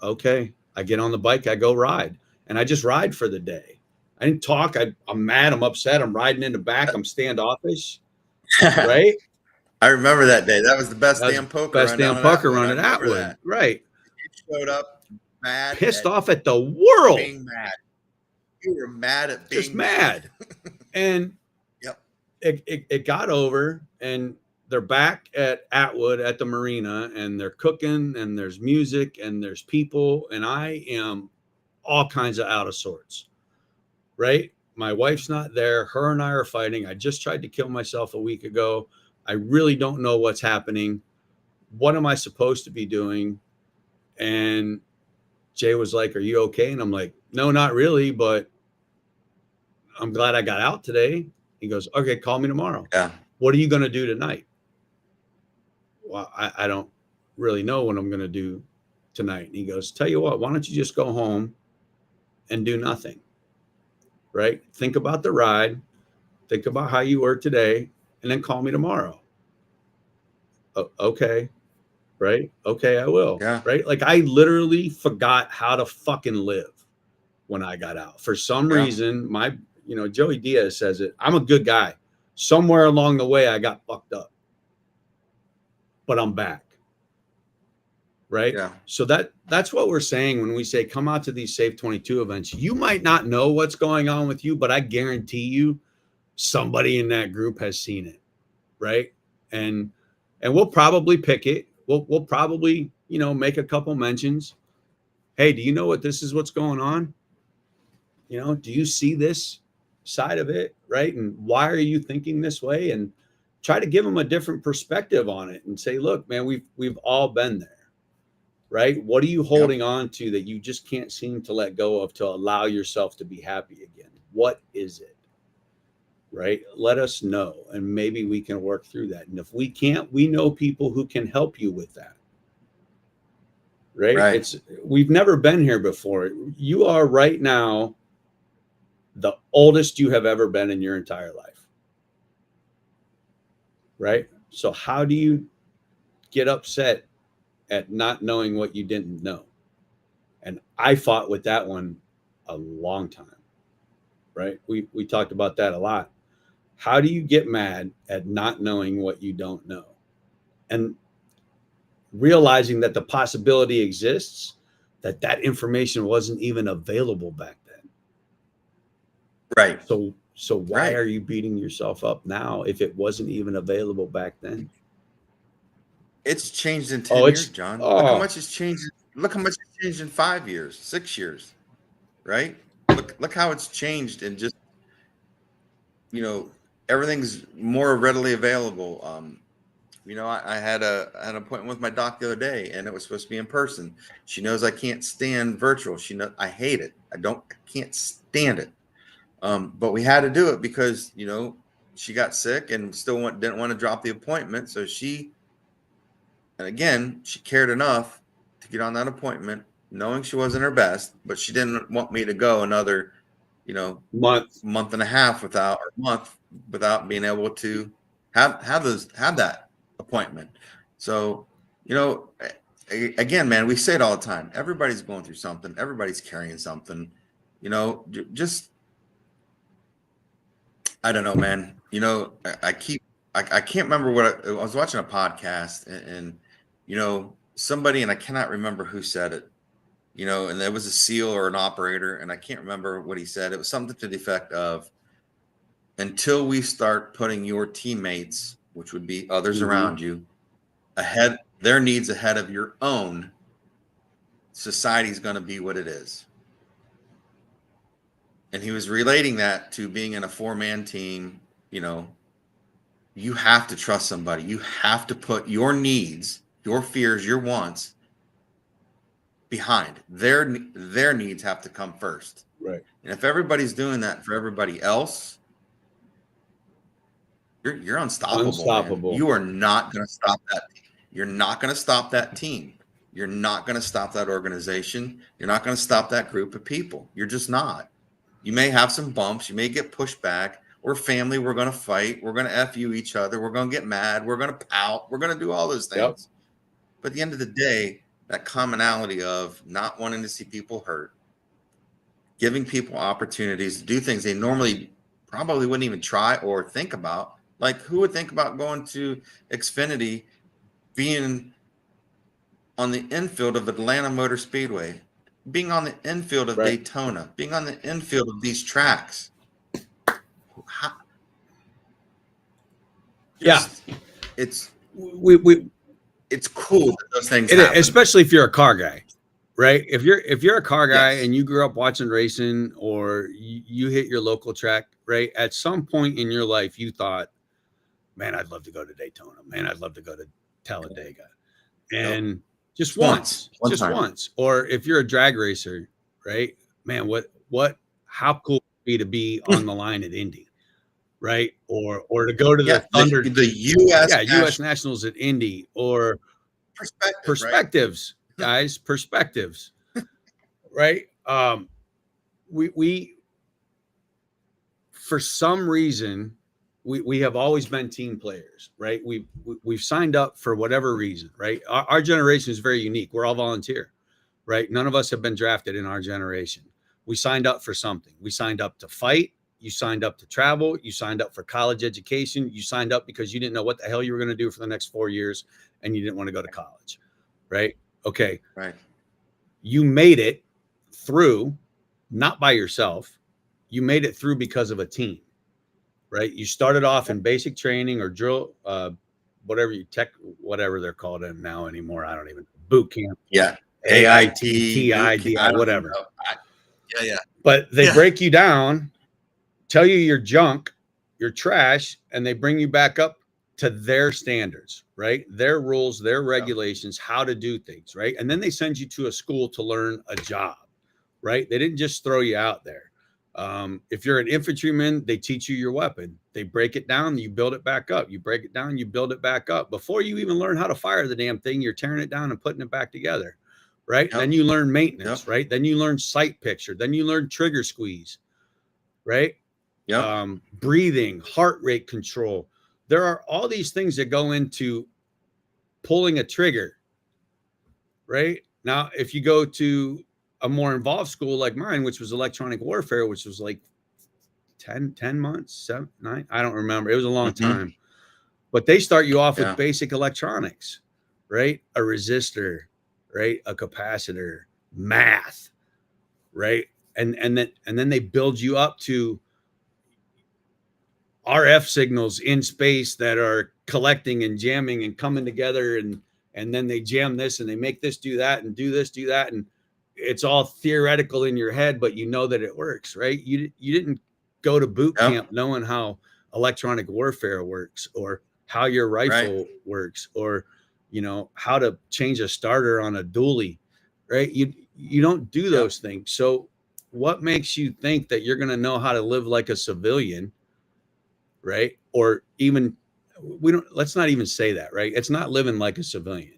Okay. I get on the bike. I go ride. And I just ride for the day. I didn't talk. I'm mad. I'm upset. I'm riding in the back. I'm standoffish. Right? I remember that day. That was the best damn poker run at Atwood. Right. You showed up mad. Pissed off at the world. Being mad. You were mad at mad. And it got over. And they're back at Atwood at the marina, and they're cooking, and there's music, and there's people, and I am all kinds of out of sorts, right? My wife's not there. Her and I are fighting. I just tried to kill myself a week ago. I really don't know what's happening. What am I supposed to be doing? And Jay was like, "Are you okay?" And I'm like, "No, not really, but I'm glad I got out today." He goes, "Okay, call me tomorrow." Yeah. What are you going to do tonight? Well, I don't really know what I'm going to do tonight. And he goes, "Tell you what, why don't you just go home and do nothing, right? Think about the ride, think about how you were today, and then call me tomorrow." Okay, right? Okay, I will, Yeah. right? Like I literally forgot how to fucking live when I got out. For some Yeah. reason, Joey Diaz says it. I'm a good guy. Somewhere along the way, I got fucked up, but I'm back. Right. Yeah. So that's what we're saying when we say come out to these Safe 22 events. You might not know what's going on with you, but I guarantee you somebody in that group has seen it. Right. And we'll probably pick it. We'll probably, make a couple mentions. Hey, do you know what's going on? Do you see this side of it? Right. And why are you thinking this way? And try to give them a different perspective on it and say, look, man, we've all been there. Right? What are you holding on to that you just can't seem to let go of to allow yourself to be happy again? What is it? Right? Let us know, and maybe we can work through that. And if we can't, we know people who can help you with that. Right? Right. We've never been here before. You are right now the oldest you have ever been in your entire life. Right? So how do you get upset at not knowing what you didn't know? And I fought with that one a long time. Right? We talked about that a lot. How do you get mad at not knowing what you don't know? And realizing that the possibility exists that information wasn't even available back then. Right. So why are you beating yourself up now if it wasn't even available back then? It's changed in 10 years, John. Look how much it's changed. Look how much it's changed in 5 years, 6 years. Right? Look how it's changed in just, everything's more readily available. I had an appointment with my doc the other day, and it was supposed to be in person. She knows I can't stand virtual. She knows I hate it. I can't stand it. But we had to do it because she got sick and still didn't want to drop the appointment. So she cared enough to get on that appointment, knowing she wasn't her best, but she didn't want me to go another, month and a half without being able to have that appointment. So, again, man, we say it all the time. Everybody's going through something. Everybody's carrying something. Just I don't know, man. I can't remember what I was watching a podcast and somebody, and I cannot remember who said it. And there was a SEAL or an operator, and I can't remember what he said. It was something to the effect of, until we start putting your teammates, which would be others around you, their needs ahead of your own, society's going to be what it is. And he was relating that to being in a 4-man team. You have to trust somebody. You have to put your needs, your fears, your wants behind. Their needs have to come first. Right. And if everybody's doing that for everybody else, you're unstoppable. Man. You are not going to stop that. You're not going to stop that team. You're not going to stop that organization. You're not going to stop that group of people. You're just not. You may have some bumps. You may get pushed back. We're family. We're going to fight. We're going to FU each other. We're going to get mad. We're going to pout. We're going to do all those things. Yep. But at the end of the day, that commonality of not wanting to see people hurt, giving people opportunities to do things they normally probably wouldn't even try or think about. Like, who would think about going to Xfinity, being on the infield of Atlanta Motor Speedway, being on the infield of Daytona, being on the infield of these tracks? it's we it's cool that those things happen. especially if you're a car guy, right? If you're a car guy Yes. and you grew up watching racing, or you hit your local track, right? At some point in your life, you thought, man, I'd love to go to Daytona. Man, I'd love to go to Talladega. And just once. One time. Or if you're a drag racer, right? Man, how cool would it be to be on the line at Indy, right? Or to go to the Thunder, the U.S. U.S. Nationals at Indy, or perspectives, right? Guys, perspectives, right? We for some reason, we have always been team players, right? We've signed up for whatever reason, right? Our generation is very unique. We're all volunteer, right? None of us have been drafted in our generation. We signed up for something. We signed up to fight. You signed up to travel. You signed up for college education. You signed up because you didn't know what the hell you were going to do for the next 4 years, and you didn't want to go to college, right? Okay. Right. You made it through, not by yourself. You made it through because of a team, right? You started off in basic training or drill, whatever they're called in now anymore. I don't even, boot camp. Yeah. AIT, TIDI, whatever. Yeah. But they break you down, tell you you're junk, you're trash, and they bring you back up to their standards, right? Their rules, their regulations, how to do things, right? And then they send you to a school to learn a job, right? They didn't just throw you out there. If you're an infantryman, they teach you your weapon. They break it down, you build it back up. You break it down, you build it back up. Before you even learn how to fire the damn thing, you're tearing it down and putting it back together, right? Then you learn maintenance, right? Then you learn sight picture. Then you learn trigger squeeze, right? Breathing, heart rate control. There are all these things that go into pulling a trigger, right? Now, if you go to a more involved school like mine, which was electronic warfare, which was like 10 months, 7, 9, I don't remember. It was a long time. But they start you off with basic electronics, right? A resistor, right? A capacitor, math, right? And then they build you up to RF signals in space that are collecting and jamming and coming together, and then they jam this and they make this do that and do this, do that, and it's all theoretical in your head, but you know that it works, right? You didn't go to boot camp knowing how electronic warfare works, or how your rifle works, or how to change a starter on a dually, right? You don't do those things. So what makes you think that you're going to know how to live like a civilian, right? Or even, let's not even say that, right? It's not living like a civilian.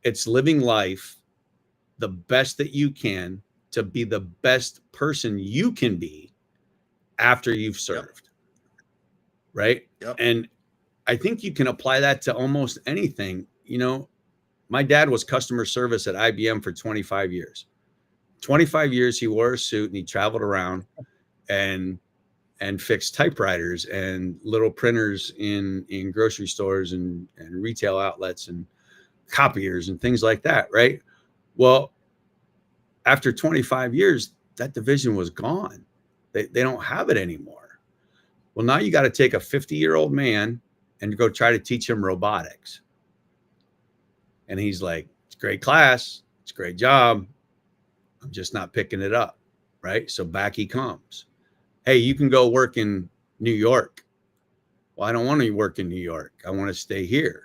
It's living life the best that you can to be the best person you can be after you've served. Right. And I think you can apply that to almost anything. My dad was customer service at IBM for 25 years. 25 years he wore a suit and he traveled around and fixed typewriters and little printers in grocery stores and retail outlets and copiers and things like that. Right. Well, after 25 years, that division was gone. They don't have it anymore. Well, now you got to take a 50-year-old man and go try to teach him robotics. And he's like, it's a great class. It's a great job. I'm just not picking it up. Right. So back he comes. Hey, you can go work in New York. Well, I don't want to work in New York. I want to stay here.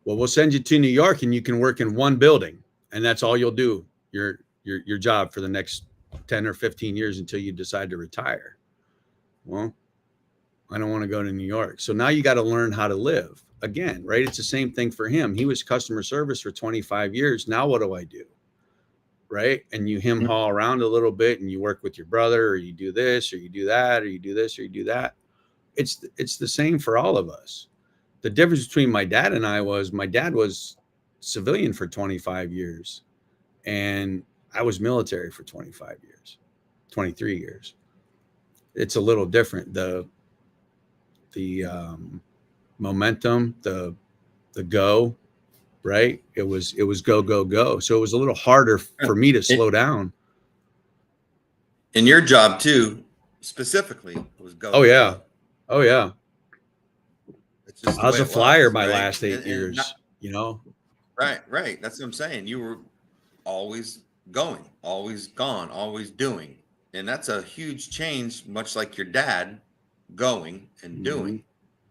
Well, we'll send you to New York and you can work in one building. And that's all you'll do, your job for the next 10 or 15 years until you decide to retire. Well, I don't want to go to New York. So now you got to learn how to live again, right? It's the same thing for him. He was customer service for 25 years. Now what do I do? Right? And you haul around a little bit and you work with your brother, or you do this, or you do that, or you do this, or you do that. It's the same for all of us. The difference between my dad and I was my dad was civilian for 25 years and I was military for 25 years, 23 years. It's a little different. The momentum, the go, right? It was go, go, go. So it was a little harder for me to slow down. And your job too, specifically, was go. Oh yeah. Oh yeah. It's just I the was way a it flyer was, my right? last 8 And not, years, you know? right. That's what I'm saying. You were always going, always gone, always doing. And that's a huge change, much like your dad going and Mhm. doing.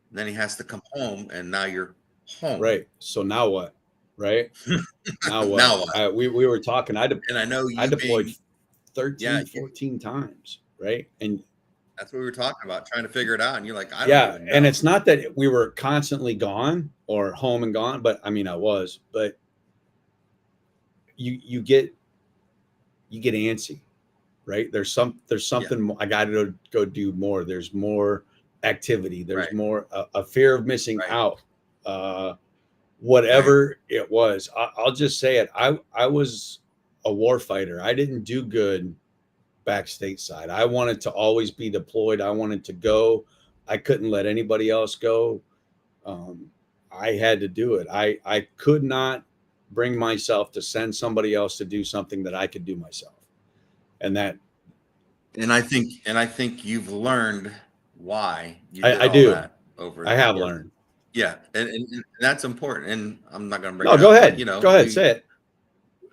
And then he has to come home, and now you're home. Right. So now what? Right? Now what? Now what? We were talking. And I know I you deployed being, yeah, 13, 14 times, right? And that's what we were talking about, trying to figure it out. And you're like, I don't yeah, even and know. it's not that we were constantly gone or home and gone, but I mean I was, but you get antsy, right? There's Yeah, something I got to go do more. There's more activity. There's right, more a fear of missing right, out. right. Whatever it was, I'll just say it. I was a war fighter. I didn't do good back stateside. I wanted to always be deployed. I wanted to go. I couldn't let anybody else go. Um, I had to do it. I could not bring myself to send somebody else to do something that I could do myself. And that And I think you've learned why you did I all do. that over I the have course. learned. Yeah, and that's important. And I'm not going to bring No, it go up, but ahead. Go ahead. Say it.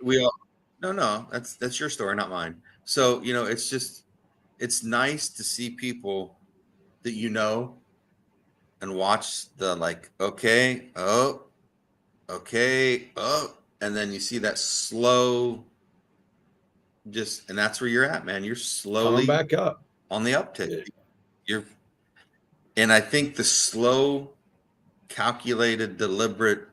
we all, no, that's your story, not mine. So it's just, it's nice to see people that and watch the, like, okay, oh, okay, oh, and then you see that slow, just, and that's where you're at, man. You're Coming slowly back up. on the uptick. You're, and I think the slow, calculated, deliberate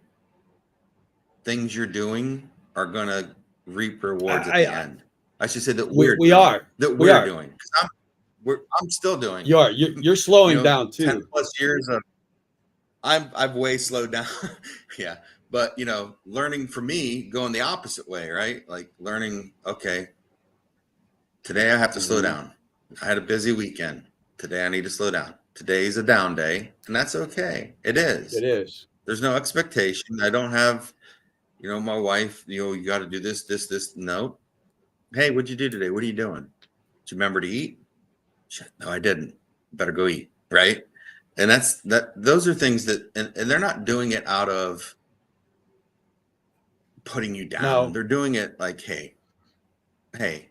things you're doing are gonna reap rewards at the I end. I should say that we, we're we doing. are. That We we're are. doing. 'Cause I'm still doing. You are. You're slowing down 10 too. plus years of, I've way slowed down. Yeah. But learning for me going the opposite way, right? Like learning, okay, today I have to slow Mhm. down. I had a busy weekend. Today I need to slow down. Today's a down day, and that's okay. It It is. is. There's no expectation. I don't have, my wife, you got to do this, this, this. No. Hey, what'd you do today? What are you doing? Did you remember to eat? Shit, no, I didn't. Better go eat. Right. And those are things that, and they're not doing it out of putting you down. Now, They're doing it like, hey,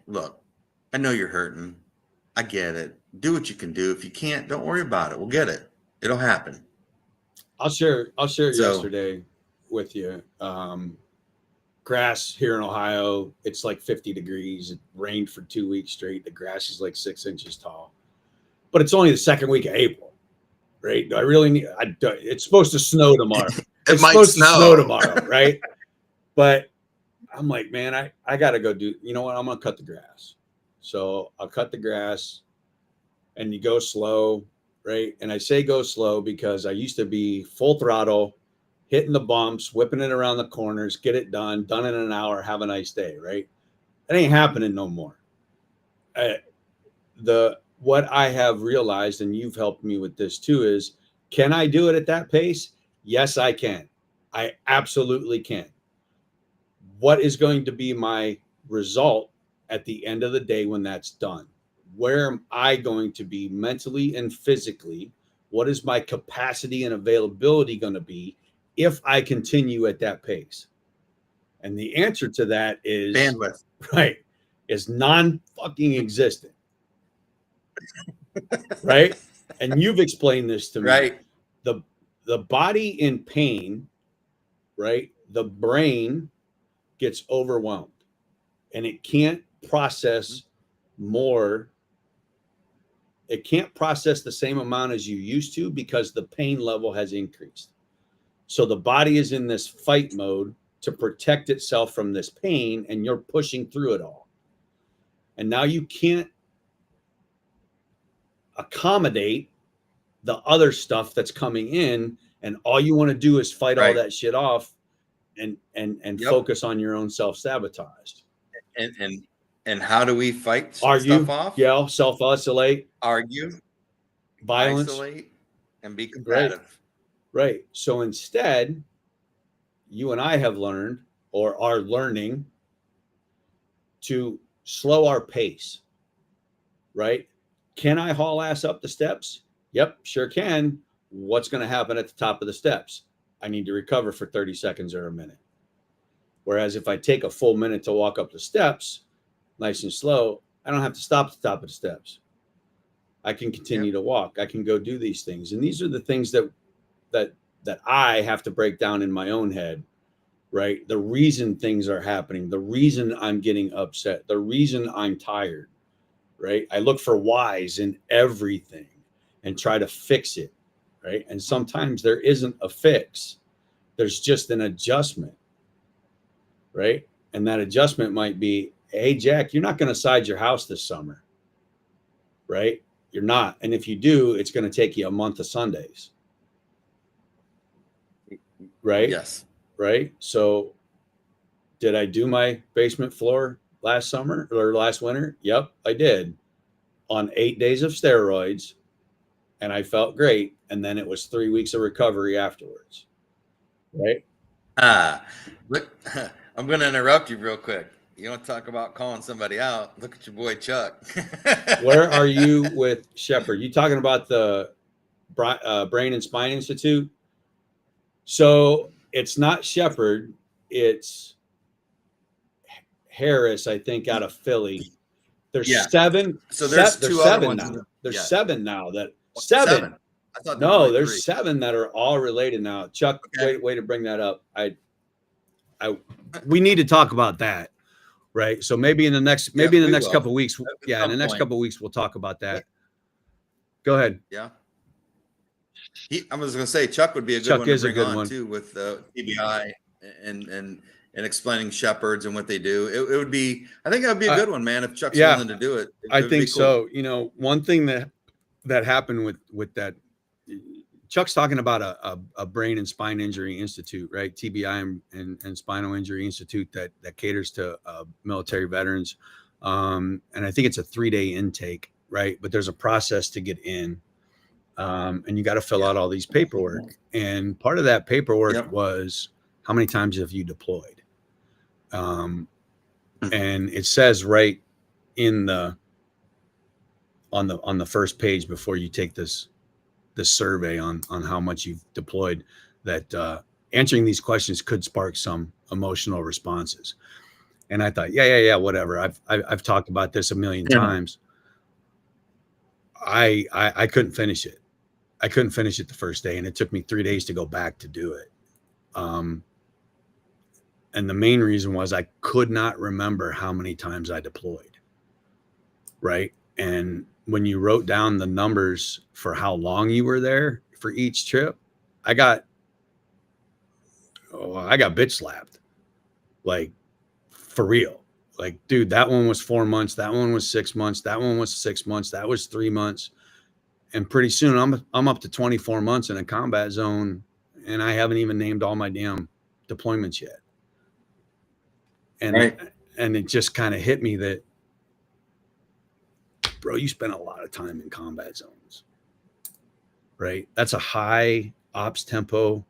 look, I know you're hurting. I get it. Do what you can do. If you can't, don't worry about it. We'll get it. It'll happen. I'll share So, yesterday with you. Grass here in Ohio, it's like 50 degrees. It rained for 2 weeks straight. The grass is like 6 inches tall, but it's only the second week of April, right? Do I really need? It's supposed to snow tomorrow. it It's might supposed to snow snow. tomorrow, right? But I'm like, man, I got to go do. You know what? I'm gonna cut the grass. So I'll cut the grass, and you go slow, right? And I say go slow because I used to be full throttle, hitting the bumps, whipping it around the corners, get it done in an hour, have a nice day, right? That ain't happening no more. The what I have realized, and you've helped me with this too, is can I do it at that pace? Yes, I can. I absolutely can. What is going to be my result at the end of the day when that's done? Where am I going to be mentally and physically? What is my capacity and availability going to be if I continue at that pace? And the answer to that is Bandwidth. right, is non fucking existent, right? And you've explained this to me. Right. The the body in pain, right? The brain gets overwhelmed and it can't process more. It can't process the same amount as you used to because the pain level has increased. So the body is in this fight mode to protect itself from this pain, and you're pushing through it all. And now you can't accommodate the other stuff that's coming in, and all you want to do is fight all Right. that shit off and Yep. focus on your own self-sabotage. And how do we fight stuff Argue, off? yell, self-isolate, Argue, violence. isolate, and be Right, combative. right. So instead, you and I have learned or are learning to slow our pace, right? Can I haul ass up the steps? Yep, sure can. what's going to happen at the top of the steps? I need to recover for 30 seconds or a minute. Whereas if I take a full minute to walk up the steps, nice and slow, I don't have to stop at the top of the steps. I can continue to walk. I can go do these things. And these are the things that I have to break down in my own head, right? The reason things are happening, the reason I'm getting upset, the reason I'm tired, right? I look for whys in everything and try to fix it, right? And sometimes there isn't a fix. There's just an adjustment, right? And that adjustment might be, hey, Jack, you're not going to side your house this summer, right? You're not. And if you do, it's going to take you a month of Sundays, right? Yes. Right. So did I do my basement floor last summer or last winter? Yep, I did, on 8 days of steroids, and I felt great. And then it was 3 weeks of recovery afterwards. Right. Look, I'm going to interrupt you real quick. You want to talk about calling somebody out? Look at your boy Chuck. Where are you with Shepherd? You talking about the Brain and Spine Institute? So it's not Shepherd, it's Harris, I think, out of Philly. There's seven. So there's there's two seven other ones. now. There's seven now. That seven. I thought no, there's 7 that are all related now. Chuck, way to bring that up. We need to talk about that, right? So maybe in the next couple of weeks, in the next couple of weeks we'll talk about that. Go ahead. Yeah. I was going to say Chuck would be a good one to bring on too, with TBI and explaining shepherds and what they do. It would be, I think that would be a good one, man. If Chuck's willing to do it, I think so. You know, one thing that happened with that, Chuck's talking about a brain and spine injury institute, right? TBI and spinal injury institute that caters to military veterans, and I think it's a 3-day intake, right? But there's a process to get in. And you got to fill out all these paperwork. And part of that paperwork was, how many times have you deployed? And it says right in on the first page before you take this survey on how much you've deployed, that answering these questions could spark some emotional responses. And I thought, yeah, whatever. I've talked about this a million times. I couldn't finish it. I couldn't finish it the first day, and it took me 3 days to go back to do it. And the main reason was I could not remember how many times I deployed. Right. And when you wrote down the numbers for how long you were there for each trip, I got bitch slapped. Like, for real. Like, dude, that one was 4 months. That one was 6 months. That one was 6 months. That was 3 months. And pretty soon I'm up to 24 months in a combat zone, and I haven't even named all my damn deployments yet. And it just kind of hit me that, bro, you spend a lot of time in combat zones, right? That's a high ops tempo,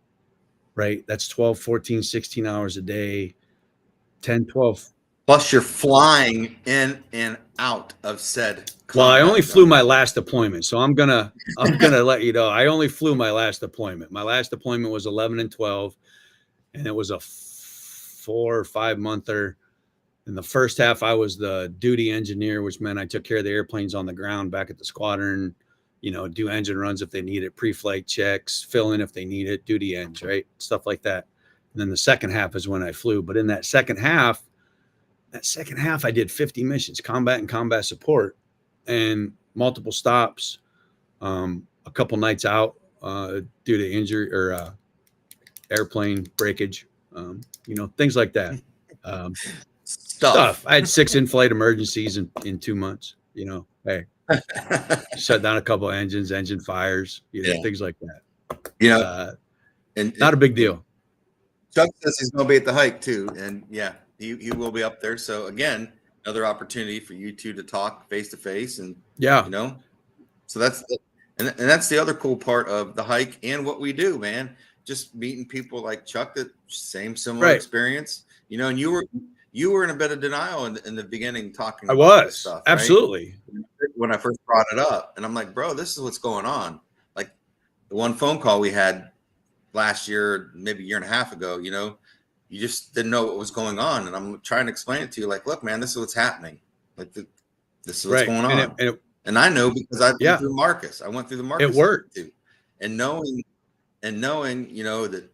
right? That's 12, 14, 16 hours a day, 10, 12. Plus you're flying in and out of said. Well, I only flew my last deployment, so I'm gonna let you know. I only flew my last deployment. My last deployment was 11 and 12, and it was a 4 or 5 monther. In the first half, I was the duty engineer, which meant I took care of the airplanes on the ground back at the squadron. You know, do engine runs if they need it, pre-flight checks, fill in if they need it, duty ends, right, stuff like that. And then the second half is when I flew. But in that second half, I did 50 missions, combat and combat support, and multiple stops, a couple nights out due to injury or airplane breakage, things like that. Stuff. I had 6 in-flight emergencies in 2 months. Hey, shut down a couple of engines, engine fires, things like that. And not a big deal. Chuck says he's going to be at the hike too, and he will be up there. So again, another opportunity for you two to talk face to face, and so that's the other cool part of the hike and what we do, man. Just meeting people like Chuck, that similar experience, and you were in a bit of denial in the beginning talking about this stuff. Absolutely. Right? When I first brought it up, and I'm like, bro, this is what's going on. Like, the one phone call we had last year, maybe a year and a half ago, you know, you just didn't know what was going on. And I'm trying to explain it to you, like, look, man, this is what's happening. Like, this is what's Right. going on. And I know because I've been through Marcus. I went through the Marcus. It worked. Too. And knowing, you know, that,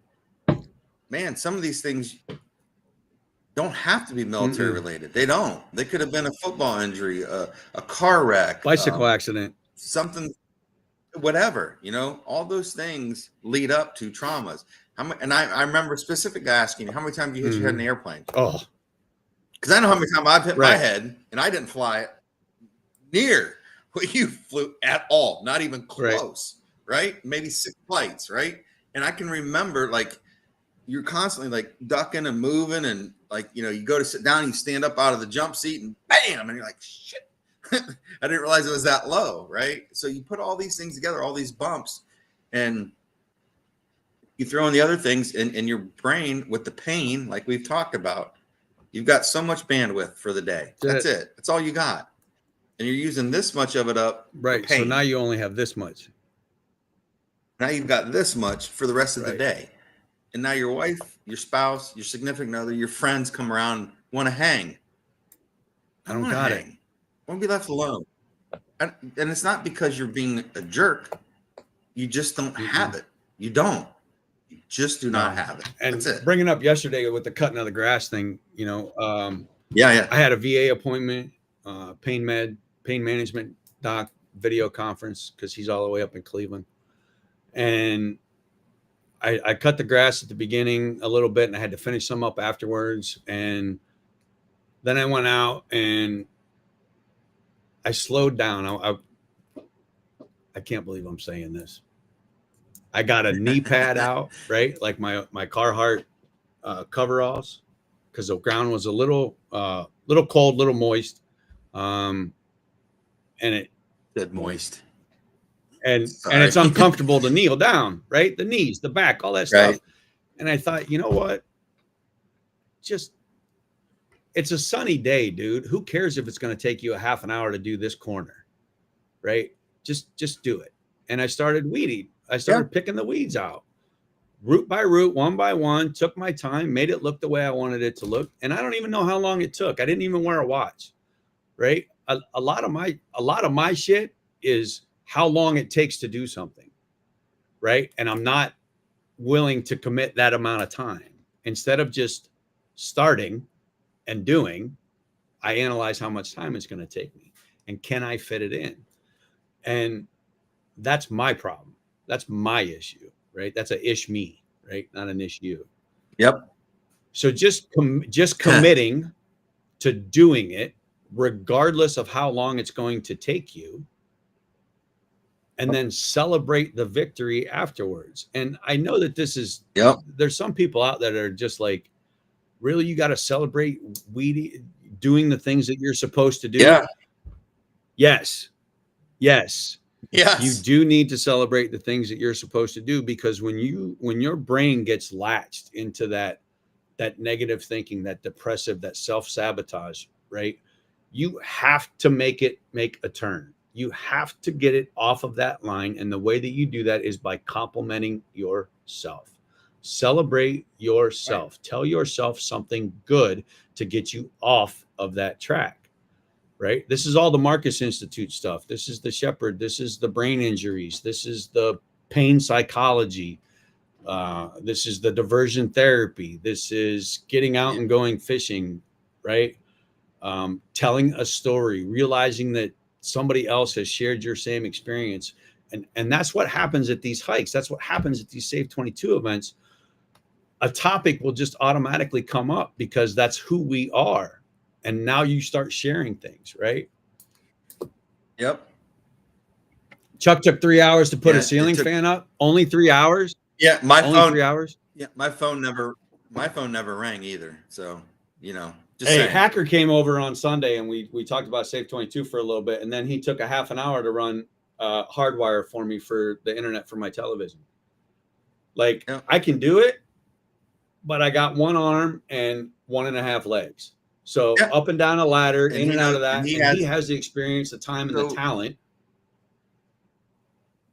man, some of these things don't have to be military related. They don't. They could have been a football injury, a car wreck, bicycle accident, something, whatever, you know, all those things lead up to traumas. And I remember a specific guy asking me, how many times you hit your head in the airplane? Oh, because I know how many times I've hit my head and I didn't fly near what you flew at all, not even close, right? Maybe 6 flights, right? And I can remember, like, you're constantly like ducking and moving, and like, you know, you go to sit down, you stand up out of the jump seat, and bam, and you're like, shit. I didn't realize it was that low, right? So you put all these things together, all these bumps, and you throw in the other things, and your brain with the pain, like we've talked about, you've got so much bandwidth for the day. That's it. That's all you got. And you're using this much of it up. Right. So now you only have this much. Now you've got this much for the rest of the day. And now your wife, your spouse, your significant other, your friends come around, want to hang. I don't got it. I want to be left alone. And it's not because you're being a jerk. You just don't have it. You don't. You just do not have it. And that's it. Bringing up yesterday with the cutting of the grass thing, you know, I had a VA appointment, pain management doc video conference, because he's all the way up in Cleveland. And I cut the grass at the beginning a little bit, and I had to finish some up afterwards. And then I went out and I slowed down. I can't believe I'm saying this. I got a knee pad out, right? Like my Carhartt coveralls, because the ground was a little cold, little moist. And it said moist. And it's uncomfortable to kneel down, right? The knees, the back, all that stuff. And I thought, you know what? It's a sunny day, dude. Who cares if it's going to take you a half an hour to do this corner, right? Just do it. And I started weeding. I started picking the weeds out, root by root, one by one, took my time, made it look the way I wanted it to look. And I don't even know how long it took. I didn't even wear a watch, right? A lot of my shit is how long it takes to do something, right? And I'm not willing to commit that amount of time. Instead of just starting and doing, I analyze how much time it's going to take me and can I fit it in? And that's my problem. That's my issue, right? That's a ish me, right? Not an issue. Yep. So just committing to doing it, regardless of how long it's going to take you, and then celebrate the victory afterwards. And I know that this is, there's some people out there that are just like, really, you got to celebrate doing the things that you're supposed to do? Yeah. Yes. Yes. You do need to celebrate the things that you're supposed to do, because when your brain gets latched into that negative thinking, that depressive, that self-sabotage, right? You have to make a turn. You have to get it off of that line. And the way that you do that is by complimenting yourself. Celebrate yourself. Right. Tell yourself something good to get you off of that track, right? This is all the Marcus Institute stuff. This is the Shepherd. This is the brain injuries. This is the pain psychology. This is the diversion therapy. This is getting out and going fishing, right? Telling a story, realizing that somebody else has shared your same experience. And that's what happens at these hikes. That's what happens at these Save 22 events. A topic will just automatically come up because that's who we are. And now you start sharing things, right? Yep. Chuck took 3 hours to put a ceiling fan up. Only 3 hours? Yeah, my only phone. 3 hours? Yeah, my phone never rang either. So, you know. Hey, Hacker came over on Sunday and we talked about Save 22 for a little bit, and then he took a half an hour to run hardwire for me for the internet for my television. Like, I can do it, but I got one arm and 1.5 legs. So up and down a ladder, in and out of that. And he has the experience, the time, and the talent.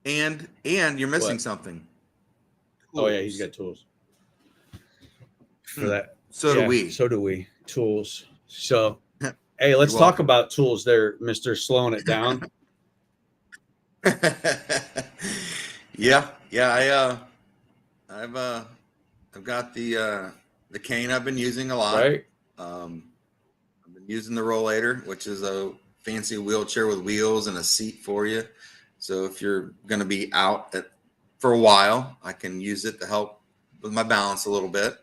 And you're missing What? something. Oh yeah, he's Tools. got tools for that. So do we. So do we. Tools. So hey, You're let's talk welcome. about tools there, Mr. Slowing It Down. Yeah, I've got the cane I've been using a lot. Right? I've been using the rollator, which is a fancy wheelchair with wheels and a seat for you. So if you're going to be out for a while, I can use it to help with my balance a little bit.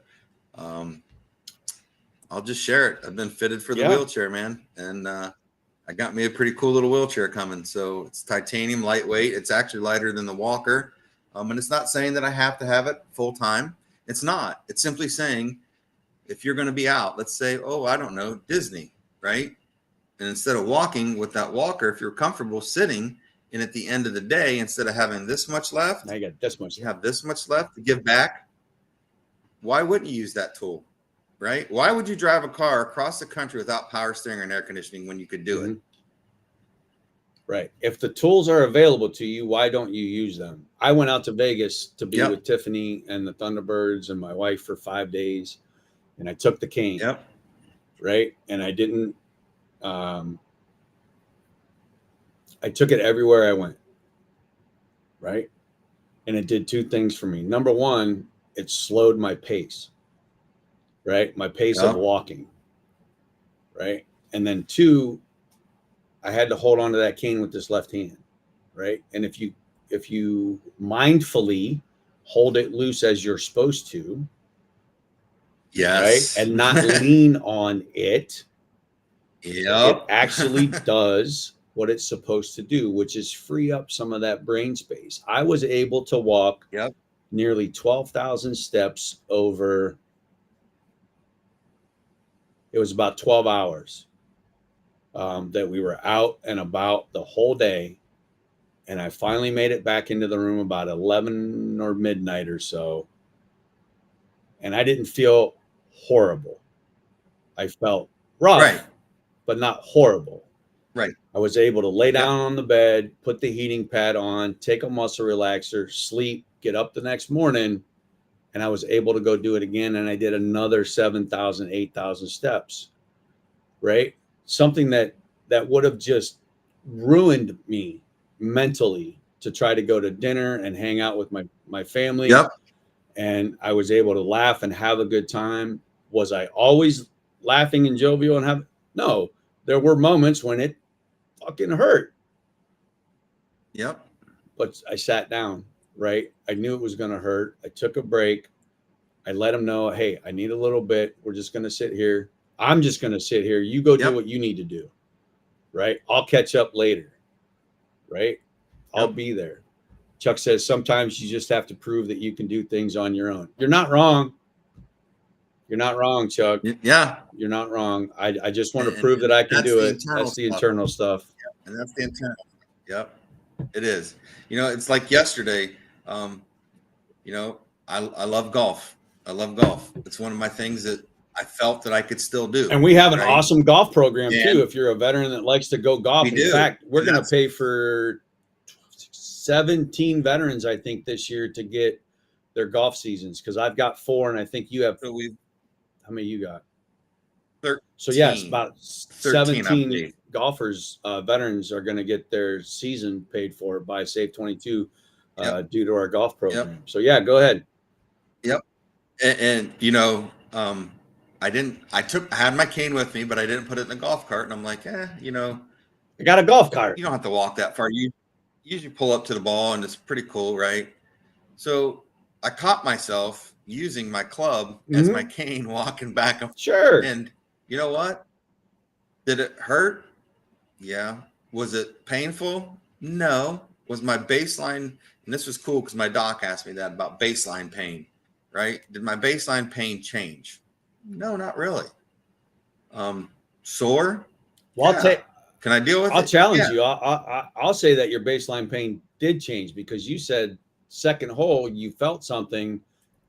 I'll just share it. I've been fitted for the Yeah. wheelchair, man, and I got me a pretty cool little wheelchair coming. So it's titanium, lightweight. It's actually lighter than the walker, and it's not saying that I have to have it full time. It's not. It's simply saying if you're going to be out, let's say, oh, I don't know, Disney, right? And instead of walking with that walker, if you're comfortable sitting, and at the end of the day, instead of having this much left, Now you got this much. you have this much left to give back. Why wouldn't you use that tool, right? Why would you drive a car across the country without power steering and air conditioning when you could do it? Right. If the tools are available to you, why don't you use them? I went out to Vegas to be with Tiffany and the Thunderbirds and my wife for 5 days, and I took the cane. Yep. Right. And I didn't, I took it everywhere I went. Right. And it did two things for me. Number one, it slowed my pace. Right. My pace of walking. Right. And then two, I had to hold on to that cane with this left hand. Right. And if you mindfully hold it loose as you're supposed to, yes, right, and not lean on it, it actually does what it's supposed to do, which is free up some of that brain space. I was able to walk nearly 12,000 steps over, it was about 12 hours that we were out and about the whole day. And I finally made it back into the room about 11 or midnight or so. And I didn't feel horrible. I felt rough, but not horrible. Right. I was able to lay down on the bed, put the heating pad on, take a muscle relaxer, sleep, get up the next morning, and I was able to go do it again. And I did another 7,000, 8,000 steps, right? Something that would have just ruined me mentally to try to go to dinner and hang out with my family. And I was able to laugh and have a good time. Was I always laughing and jovial and no, there were moments when it fucking hurt. But I sat down, right? I knew it was going to hurt. I took a break. I let him know, hey, I need a little bit. We're just going to sit here. I'm just going to sit here. You go do what you need to do, right? I'll catch up later, right? I'll be there. Chuck says sometimes you just have to prove that you can do things on your own. You're not wrong. You're not wrong, Chuck. Yeah. You're not wrong. I just want to prove that I can do it. That's the internal stuff. And that's the internal. Yep. It is. It's like yesterday. I love golf. I love golf. It's one of my things that I felt that I could still do. And we have an awesome golf program too. If you're a veteran that likes to go golf, in fact, we're going to pay for 17 veterans, I think, this year to get their golf seasons. Cause I've got 4 and I think you have, how many you got? 13. So yes, about 17 golfers, veterans are going to get their season paid for by Save 22 due to our golf program. So yeah, go ahead. Yep. And I had my cane with me, but I didn't put it in the golf cart. And I'm like, I got a golf cart. You don't have to walk that far. You usually pull up to the ball and it's pretty cool, right? So I caught myself using my club as my cane walking back. Sure. And you know what? Did it hurt? Yeah. Was it painful? No. Was my baseline, and this was cool because my doc asked me that about baseline pain, right? Did my baseline pain change? No, not really. Sore? Well, can I deal with it? I'll challenge you. I'll say that your baseline pain did change because you said second hole, you felt something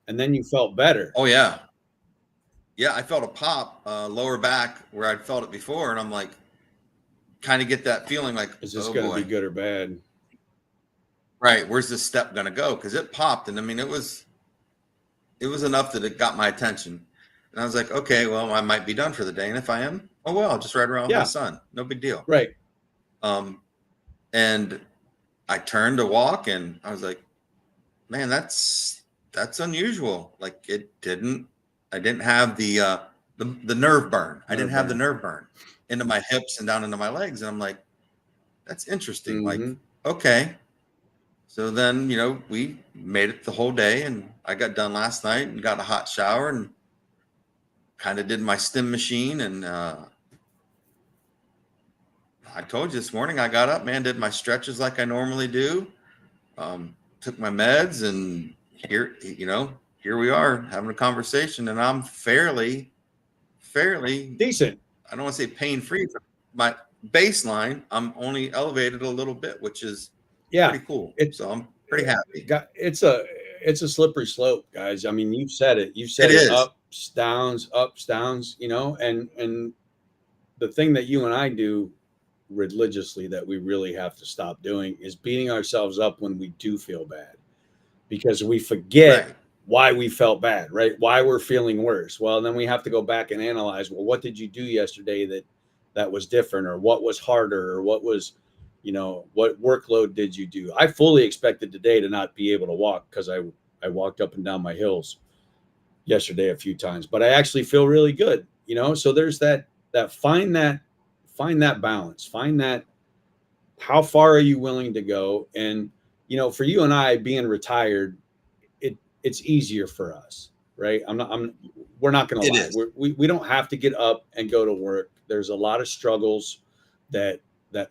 and then you felt better. Oh, yeah. Yeah, I felt a pop lower back where I'd felt it before. And I'm like, kind of get that feeling like, is this going to be good or bad? right, where's this step going to go? Because it popped, and I mean, it was enough that it got my attention. And I was like, okay, well, I might be done for the day. And if I am, oh well, I'll just ride around with my Yeah. son. No big deal. Right. And I turned to walk, and I was like, man, that's unusual. Like I didn't have the nerve burn. I didn't have the nerve burn into my hips and down into my legs. And I'm like, that's interesting. Like, okay. So then, we made it the whole day, and I got done last night and got a hot shower and kind of did my stim machine. And I told you this morning, I got up, man, did my stretches like I normally do. Took my meds, and here we are having a conversation, and I'm fairly decent. I don't want to say pain-free. My baseline, I'm only elevated a little bit, which is pretty cool. So I'm pretty happy. It's a slippery slope, guys. I mean, you've said it. You've said it ups, downs, and the thing that you and I do religiously that we really have to stop doing is beating ourselves up when we do feel bad, because we forget why we felt bad, right? Why we're feeling worse. Well, then we have to go back and analyze, well, what did you do yesterday that was different, or what was harder, or what was, what workload did you do? I fully expected today to not be able to walk, because I walked up and down my hills yesterday a few times, but I actually feel really good, so there's that find that balance, find that, how far are you willing to go? And for you and I being retired, it's easier for us, right? We're not going to lie. We don't have to get up and go to work. There's a lot of struggles that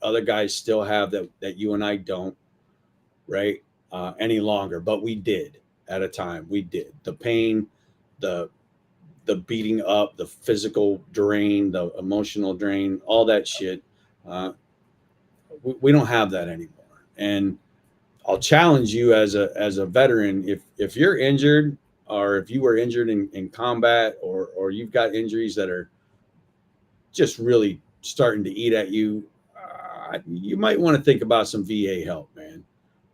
other guys still have that you and I don't, right? Any longer, but we did at a time. We did. The pain, the beating up, the physical drain, the emotional drain, all that shit. We don't have that anymore. And I'll challenge you as a veteran, if you're injured, or if you were injured in combat, or you've got injuries that are just really starting to eat at you, you might want to think about some VA help, man.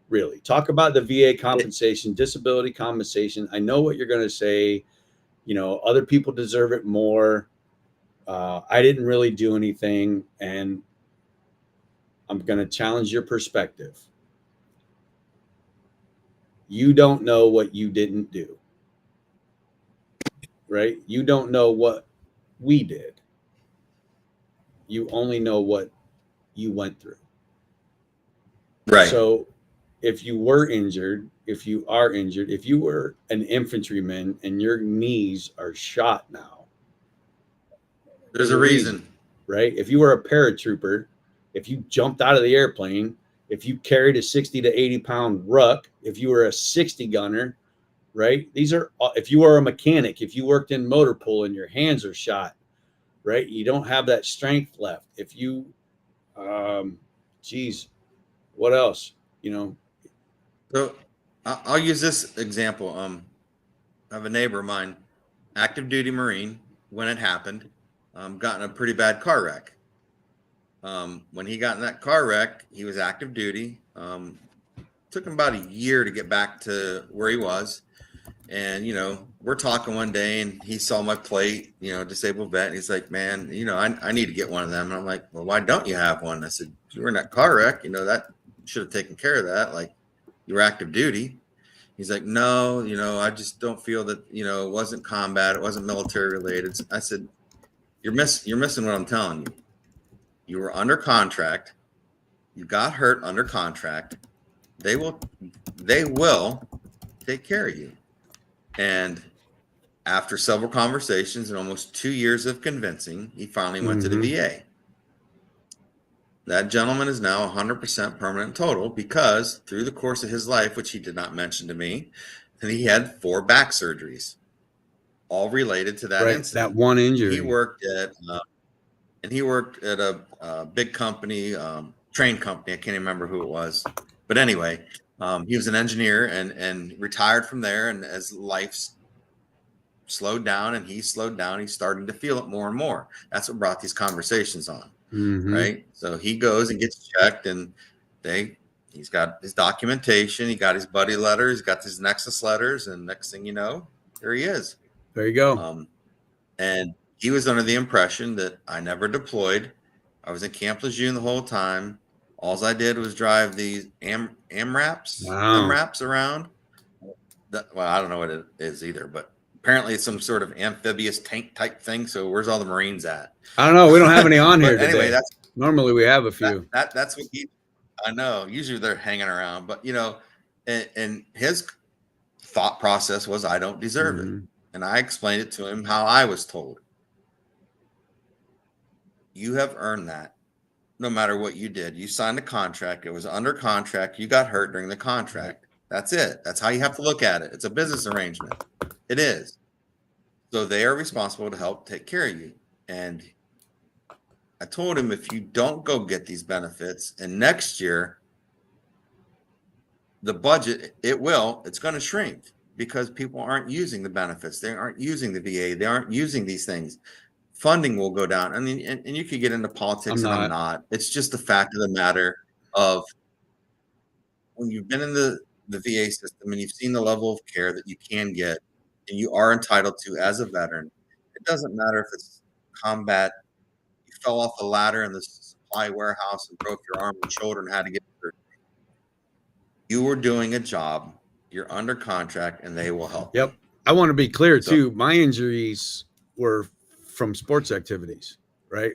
Really talk about the VA compensation, disability compensation. I know what you're going to say. Other people deserve it more. I didn't really do anything, and I'm going to challenge your perspective. You don't know what you didn't do, right? You don't know what we did. You only know what you went through. Right. So if you were injured, if you are injured, if you were an infantryman and your knees are shot now, there's a reason, right? If you were a paratrooper, if you jumped out of the airplane, if you carried a 60 to 80 pound ruck, if you were a 60 gunner, right? These are, if you are a mechanic, if you worked in motor pool and your hands are shot, right? You don't have that strength left. If you, what else? So I'll use this example. I have a neighbor of mine, active duty Marine, when it happened, got in a pretty bad car wreck. When he got in that car wreck, he was active duty. Took him about a year to get back to where he was. And, we're talking one day, and he saw my plate, disabled vet. And he's like, man, I need to get one of them. And I'm like, well, why don't you have one? I said, you were in that car wreck, that should have taken care of that. Like, you were active duty. He's like, no, I just don't feel that, it wasn't combat. It wasn't military related. I said, you're missing what I'm telling you. You were under contract. You got hurt under contract. They will take care of you. And after several conversations and almost 2 years of convincing, he finally went to the VA. That gentleman is now 100% permanent total, because through the course of his life, which he did not mention to me, he had 4 back surgeries, all related to that incident. That one injury. He worked at a big company, train company. I can't even remember who it was, but anyway, he was an engineer and retired from there. And as life's slowed down and he slowed down, he's starting to feel it more and more. That's what brought these conversations on. Right. So he goes and gets checked, and they He's got his documentation. He got his buddy letters. He's got his Nexus letters. And next thing you know, here he is. There you go. And he was under the impression that I never deployed. I was in Camp Lejeune the whole time. All I did was drive these MRAPs around. Well, I don't know what it is either, but apparently it's some sort of amphibious tank type thing. So where's all the Marines at? I don't know. We don't have any on here anyway, today. Normally we have a few. That's what I know. Usually they're hanging around, but and his thought process was, I don't deserve it. And I explained it to him how I was told. You have earned that no matter what you did. You signed a contract. It was under contract. You got hurt during the contract. That's it. That's how you have to look at it. It's a business arrangement. It is. So they are responsible to help take care of you. And I told him, if you don't go get these benefits, and next year, the budget, it's going to shrink because people aren't using the benefits. They aren't using the VA. They aren't using these things. Funding will go down. I mean, and you could get into politics, I'm not. It's just the fact of the matter of when you've been in the VA system and you've seen the level of care that you can get and you are entitled to as a veteran. It doesn't matter if it's combat, you fell off a ladder in the supply warehouse and broke your arm and shoulder and had to get surgery. You were doing a job, you're under contract, and they will help. Yep. I want to be clear too. My injuries were from sports activities, right?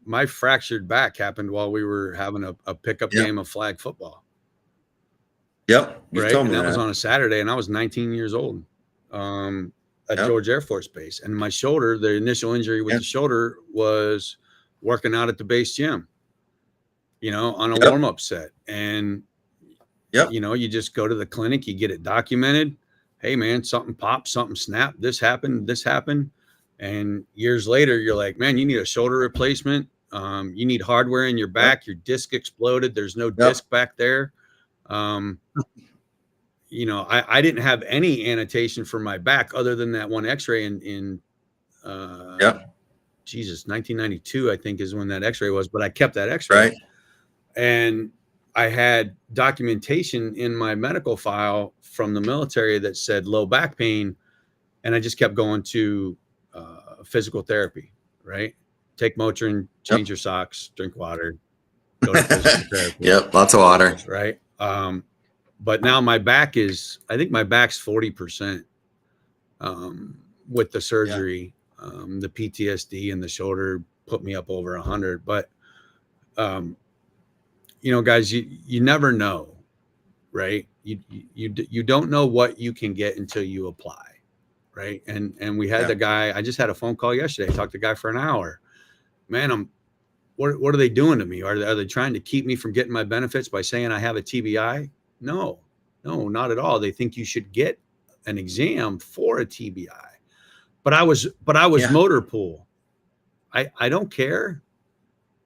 My fractured back happened while we were having a pickup game of flag football. Yep. Right. And that was on a Saturday, and I was 19 years old at George Air Force Base. And my shoulder, the initial injury with the shoulder was working out at the base gym, on a warm-up set. And, you just go to the clinic, you get it documented. Hey, man, something popped, something snapped, this happened. And years later, you're like, man, you need a shoulder replacement. You need hardware in your back. Your disc exploded. There's no disc back there. I didn't have any annotation for my back other than that one x-ray in 1992, I think is when that x-ray was, but I kept that x-ray. Right. And I had documentation in my medical file from the military that said low back pain. And I just kept going to physical therapy, right? Take Motrin, change your socks, drink water, go to physical therapy. Lots of water. Right. But now my back I think my back's 40% with the surgery. The PTSD and the shoulder put me up over 100. But, guys, you never know, right? You don't know what you can get until you apply. Right. And we had the guy, I just had a phone call yesterday. I talked to the guy for an hour. Man, what are they doing to me? Are they trying to keep me from getting my benefits by saying I have a TBI? No, not at all. They think you should get an exam for a TBI. But I was motor pool. I don't care.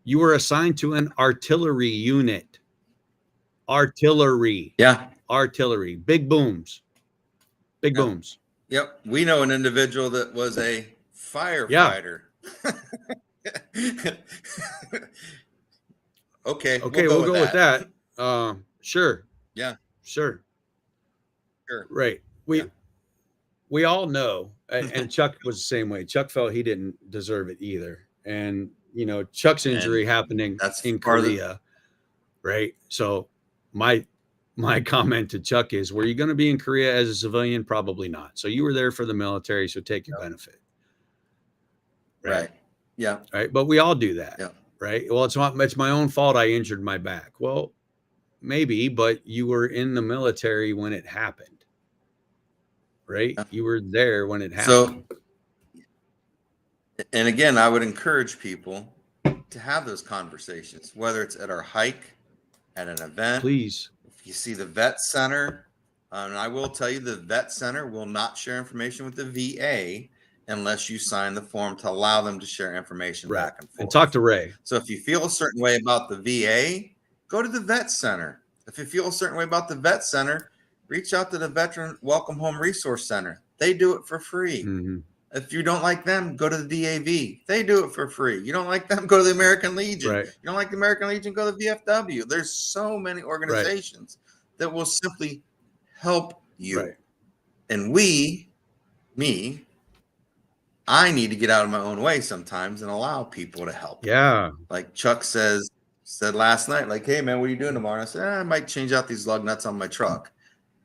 You were assigned to an artillery unit. Artillery. Yeah. Artillery. Big booms. Big booms. Yep. We know an individual that was a firefighter. Okay, we'll go with that. Sure. Yeah. Sure. Right. We all know, and Chuck was the same way. Chuck felt he didn't deserve it either. And, Chuck's injury happening in Korea, right? So my comment to Chuck is, were you going to be in Korea as a civilian? Probably not. So you were there for the military, so take your benefit. Right. Yeah. Right. But we all do that. Yeah. Right. Well, it's my own fault I injured my back. Well, maybe, but you were in the military when it happened. Right. Yeah. You were there when it happened. So, and again, I would encourage people to have those conversations, whether it's at our hike, at an event. Please. If you see the vet center, and I will tell you, the vet center will not share information with the VA unless you sign the form to allow them to share information back and forth. And talk to Ray. So if you feel a certain way about the VA, go to the vet center. If you feel a certain way about the vet center, reach out to the Veteran Welcome Home Resource Center. They do it for free. Mm-hmm. If you don't like them, go to the DAV. They do it for free. You don't like them, go to the American Legion. Right. You don't like the American Legion, go to the VFW. There's so many organizations that will simply help you. Right. And I need to get out of my own way sometimes and allow people to help. Yeah. Like Chuck said last night, like, hey man, what are you doing tomorrow? And I said, I might change out these lug nuts on my truck.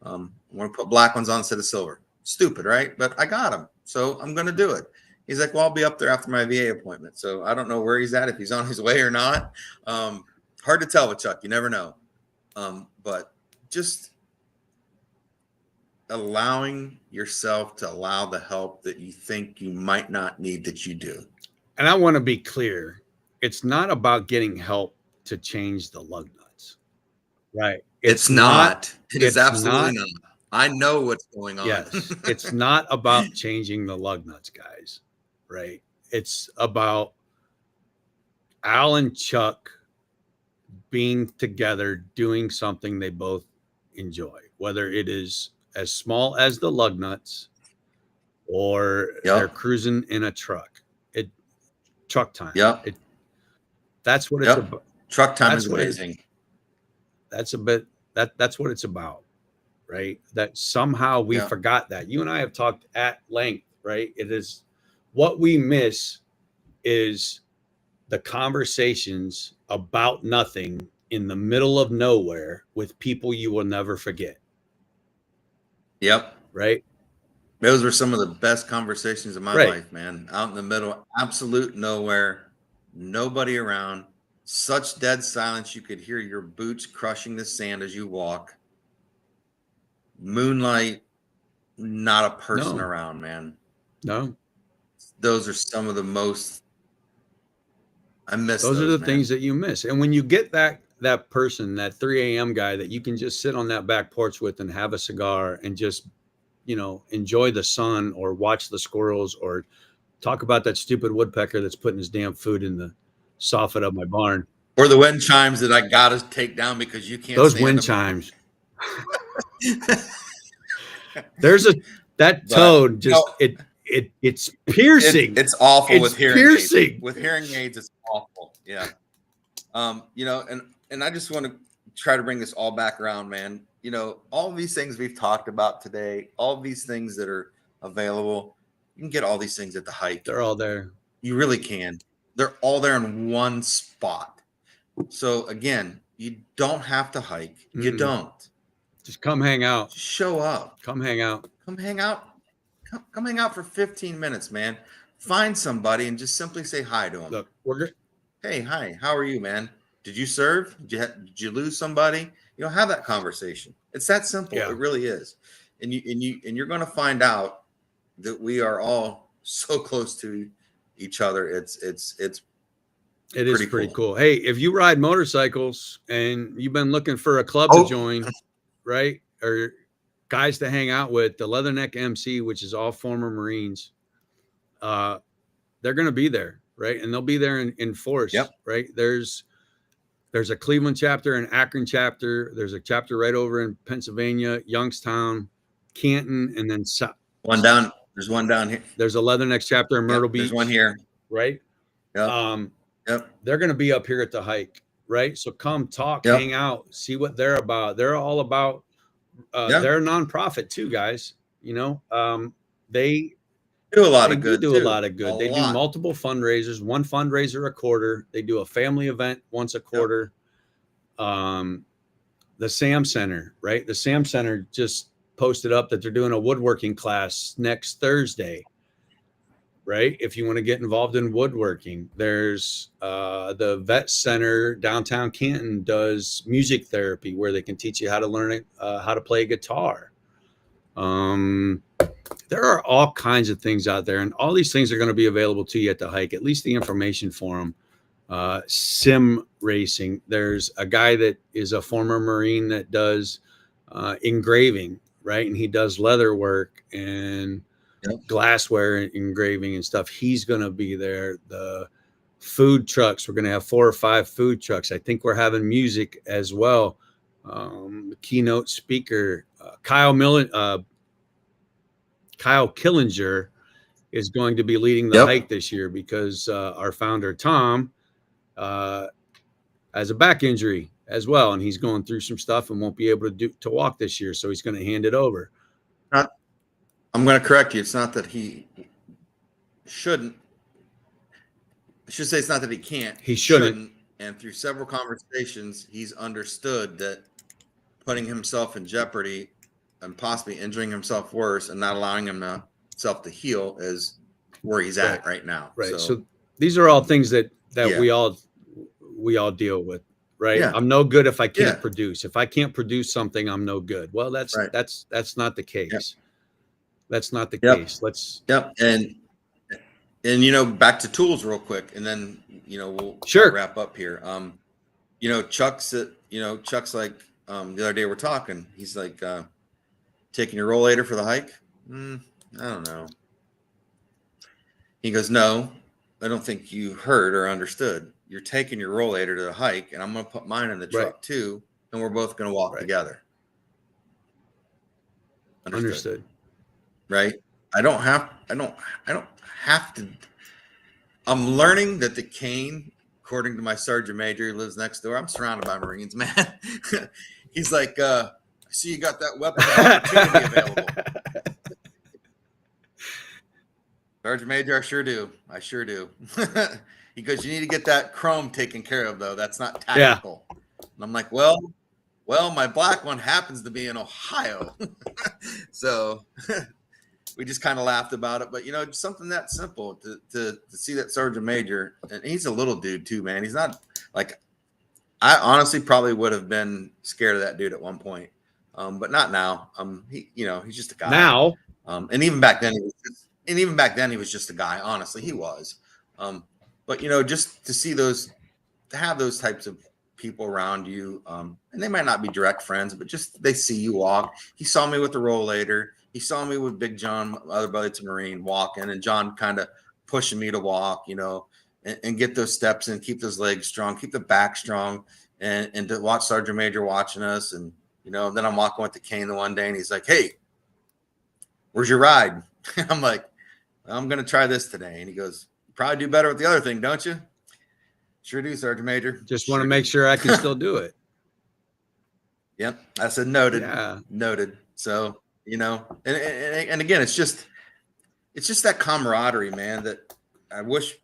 I want to put black ones on instead of silver. Stupid, right? But I got them, so I'm going to do it. He's like, well, I'll be up there after my VA appointment. So I don't know where he's at, if he's on his way or not. Hard to tell with Chuck. You never know. But just allowing yourself to allow the help that you think you might not need that you do. And I want to be clear. It's not about getting help to change the lug nuts. Right. It's not. It is absolutely not. I know what's going on. Yes. It's not about changing the lug nuts, guys. Right. It's about Al and Chuck being together, doing something they both enjoy, whether it is as small as the lug nuts or they're cruising in a truck. Truck time. Yep. That's what it's about. Truck time is amazing. That's what it's about, right? That somehow we forgot that. You and I have talked at length, right? It is what we miss is the conversations about nothing in the middle of nowhere with people you will never forget. Yep. Right. Those were some of the best conversations of my life, man. Out in the middle, absolute nowhere, nobody around, such dead silence you could hear your boots crushing the sand as you walk. Moonlight, not a person around, man. No. Those are some of the most I miss. Those are the things that you miss. And when you get that person, that 3 a.m. guy that you can just sit on that back porch with and have a cigar and just, enjoy the sun or watch the squirrels or talk about that stupid woodpecker that's putting his damn food in the soffit of my barn. Or the wind chimes that I got to take down because you can't. Those wind chimes. That tone just, it's piercing. It's awful with hearing piercing. aids. With hearing aids, it's awful. Yeah. And I just want to try to bring this all back around, man. All these things we've talked about today, all these things that are available, you can get all these things at the hike. They're all there. You really can. They're all there in one spot. So again, you don't have to hike. Mm-hmm. You don't. Just come hang out. Just show up. Come hang out. Come hang out. Come hang out for 15 minutes, man. Find somebody and just simply say hi to them. Look, we're good. Hey, hi. How are you, man? Did you serve? Did you lose somebody? Have that conversation. It's that simple. Yeah. It really is. And you're going to find out that we are all so close to each other. It is pretty cool. Hey, if you ride motorcycles and you've been looking for a club to join, right? Or guys to hang out with, the Leatherneck MC, which is all former Marines, they're going to be there, right? And they'll be there in force, right? There's a Cleveland chapter, an Akron chapter. There's a chapter right over in Pennsylvania, Youngstown, Canton, and then one down. There's one down here. There's a Leatherneck chapter in Myrtle Beach. There's one here, right? They're going to be up here at the hike, right? So come talk, hang out, see what they're about. They're all about. They're a nonprofit too, guys. They do a lot of good. They do multiple fundraisers, one fundraiser a quarter. They do a family event once a quarter. The Sam Center, right? The Sam Center just posted up that they're doing a woodworking class next Thursday, right? If you want to get involved in woodworking, there's the Vet Center downtown Canton does music therapy where they can teach you how to learn how to play guitar. There are all kinds of things out there, and all these things are going to be available to you at the hike, at least the information for them. Sim racing. There's a guy that is a former Marine that does engraving, right? And he does leather work and glassware engraving and stuff. He's going to be there. The food trucks, we're going to have 4 or 5 food trucks. I think we're having music as well. The keynote speaker, Kyle Killinger is going to be leading the hike this year because our founder Tom has a back injury as well, and he's going through some stuff and won't be able to walk this year. So he's going to hand it over. I'm going to correct you. It's not that he shouldn't. I should say it's not that he can't. He shouldn't. And through several conversations, he's understood that putting himself in jeopardy and possibly injuring himself worse and not allowing himself to heal is where he's at right now. Right. So these are all things that we all deal with. Right. Yeah. I'm no good if I can't produce. If I can't produce something, I'm no good. Well, that's not the case. Yep. That's not the case. Let's. Yep. And you know, back to tools real quick, and then we'll wrap up here. Chuck's like the other day we're talking. He's like, taking your rollator for the hike. I don't know. He goes, no, I don't think you heard or understood. You're taking your rollator to the hike, and I'm going to put mine in the truck too, and we're both going to walk together. Understood. Right? I don't have to. I'm learning that the cane, according to my sergeant major who lives next door, I'm surrounded by Marines, man. He's like, I see you got that weapon of opportunity available. Sergeant Major, I sure do. He goes, you need to get that chrome taken care of, though. That's not tactical. Yeah. And I'm like, well, my black one happens to be in Ohio. So we just kind of laughed about it. But, something that simple to see that Sergeant Major, and he's a little dude too, man. He's not like, I honestly probably would have been scared of that dude at one point. But not now. He's just a guy. Now. And even back then, he was just a guy. Honestly, he was. But just to see to have those types of people around you, and they might not be direct friends, but just they see you walk. He saw me with the rollator. He saw me with Big John, my other buddy, to Marine, walking, and John kind of pushing me to walk, and get those steps in, keep those legs strong, keep the back strong, and to watch Sergeant Major watching us. And, then I'm walking with the cane the one day, and he's like, hey, where's your ride? I'm like, I'm going to try this today. And he goes, you probably do better with the other thing, don't you? Sure do, Sergeant Major. Just want to make sure I can still do it. Yep. I said noted. Yeah. Noted. So, and again, it's just that camaraderie, man, that I wish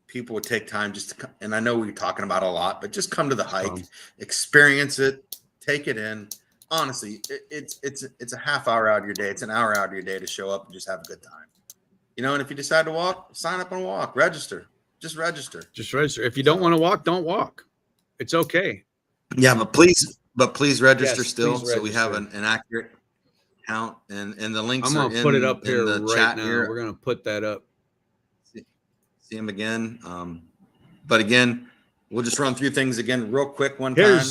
people would take time just to, and I know we're talking about a lot, but just come to the hike, experience it, take it in. Honestly, it's a half hour out of your day. It's an hour out of your day to show up and just have a good time. And if you decide to walk, sign up and walk, register. Just register. If you don't want to walk, don't walk. It's okay. Yeah, but please register still. Please register. So we have an accurate count, and the links I'm gonna put it up here right now. We're gonna put that up. See them again. But again, we'll just run through things again real quick one time.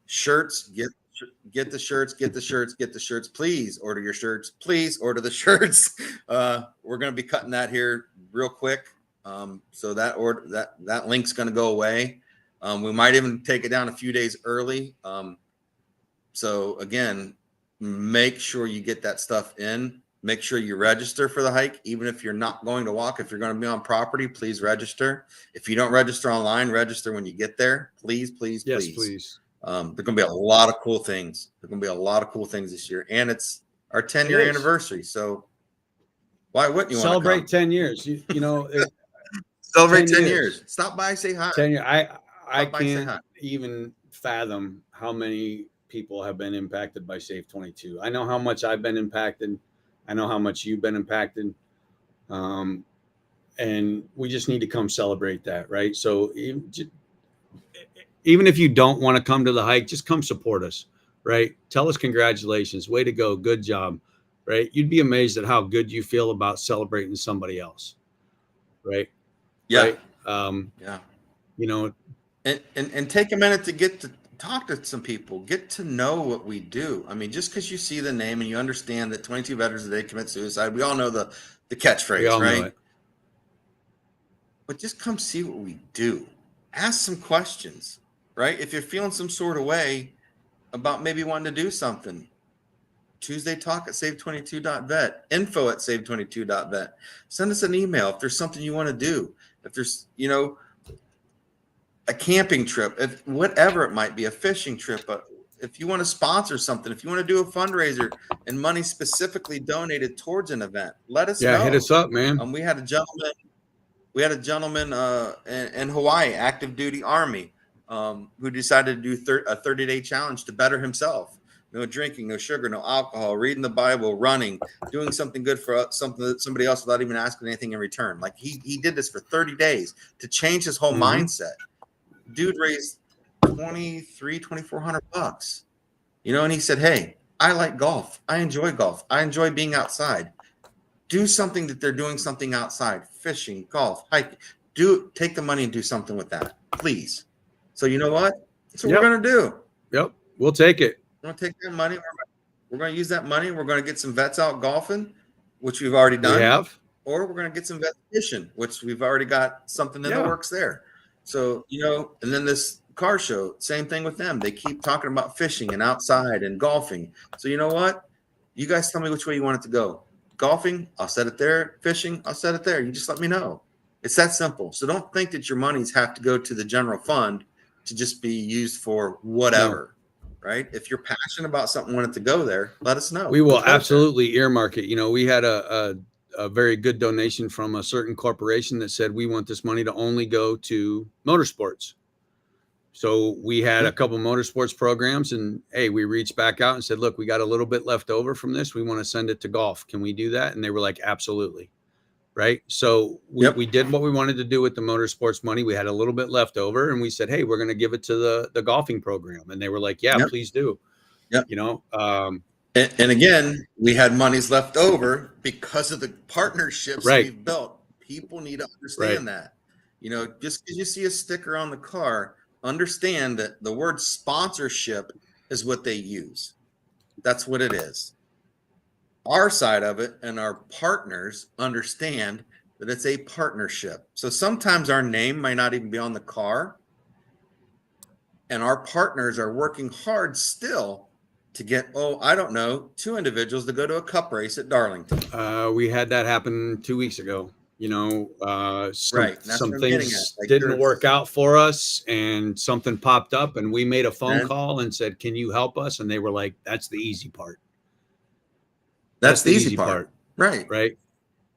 Shirts, get the shirts. Please order your shirts. Please order the shirts. We're gonna be cutting that here real quick. So that link's gonna go away. We might even take it down a few days early. So again, make sure you get that stuff in. Make sure you register for the hike. Even if you're not going to walk, if you're going to be on property, please register. If you don't register online, register when you get there. Please. Yes, please. There are going to be a lot of cool things. There are going to be a lot of cool things this year. And it's our 10-year anniversary. So why wouldn't you celebrate 10 years? Celebrate 10 years. Stop by, say hi. 10 years. I can't even fathom how many people have been impacted by Safe 22. I know how much I've been impacted. I know how much you've been impacted. And we just need to come celebrate that, right? So even if you don't want to come to the hike, just come support us, right? Tell us congratulations. Way to go. Good job, right? You'd be amazed at how good you feel about celebrating somebody else, right? Yeah. Right? And take a minute to get to talk to some people, get to know what we do. I mean, just because you see the name and you understand that 22 veterans a day commit suicide, we all know the catchphrase, right? But just come see what we do. Ask some questions, right? If you're feeling some sort of way about maybe wanting to do something, TuesdayTalk at save22.vet, info at save22.vet. Send us an email if there's something you want to do. If there's, a camping trip, if whatever it might be, a fishing trip, if you want to sponsor something, if you want to do a fundraiser and money specifically donated towards an event, let us know. Hit us up, man. We had a gentleman in Hawaii, active duty Army, who decided to do a 30-day challenge to better himself. No drinking, no sugar, no alcohol, reading the Bible, running, doing something good for somebody else without even asking anything in return. Like he did this for 30 days to change his whole mindset. Dude raised $2,400, and he said, hey, I like golf. I enjoy golf. I enjoy being outside. Do something that they're doing something outside, fishing, golf, hiking. Take the money and do something with that, please. So you know what? That's what we're going to do. Yep. We'll take it. We're going to take that money. We're going to use that money. We're going to get some vets out golfing, which we've already done. We have. Or we're going to get some vets fishing, which we've already got something in the works there. So, and then this car show, same thing with them. They keep talking about fishing and outside and golfing. So you know what? You guys tell me which way you want it to go. Golfing, I'll set it there. Fishing, I'll set it there. You just let me know. It's that simple. So don't think that your monies have to go to the general fund to just be used for whatever, right? If you're passionate about something, want it to go there, let us know. We will absolutely earmark it. We had a very good donation from a certain corporation that said, we want this money to only go to motorsports. So we had a couple motorsports programs, and hey, we reached back out and said, look, we got a little bit left over from this. We want to send it to golf. Can we do that? And they were like, absolutely. Right. So we did what we wanted to do with the motorsports money. We had a little bit left over, and we said, hey, we're going to give it to the golfing program. And they were like, please do. And again, we had monies left over because of the partnerships we've built. People need to understand that. Just because you see a sticker on the car, understand that the word sponsorship is what they use. That's what it is. Our side of it and our partners understand that it's a partnership. So sometimes our name might not even be on the car, and our partners are working hard still to get, 2 individuals to go to a cup race at Darlington. We had that happen 2 weeks ago. Some things didn't work out for us, and something popped up, and we made a phone call and said, can you help us? And they were like, that's the easy part. That's the easy part. Right.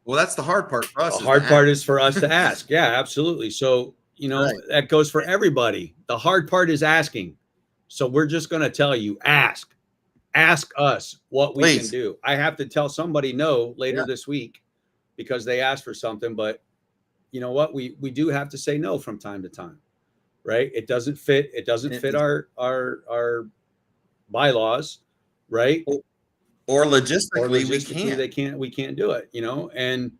Well, that's the hard part for us. The hard part is for us to ask. Yeah, absolutely. So, that goes for everybody. The hard part is asking. So we're just going to tell you, ask us what we can do. I have to tell somebody no later this week because they asked for something, but you know what? We do have to say no from time to time, right? It doesn't fit our bylaws, right? Or logistically, we can't do it, and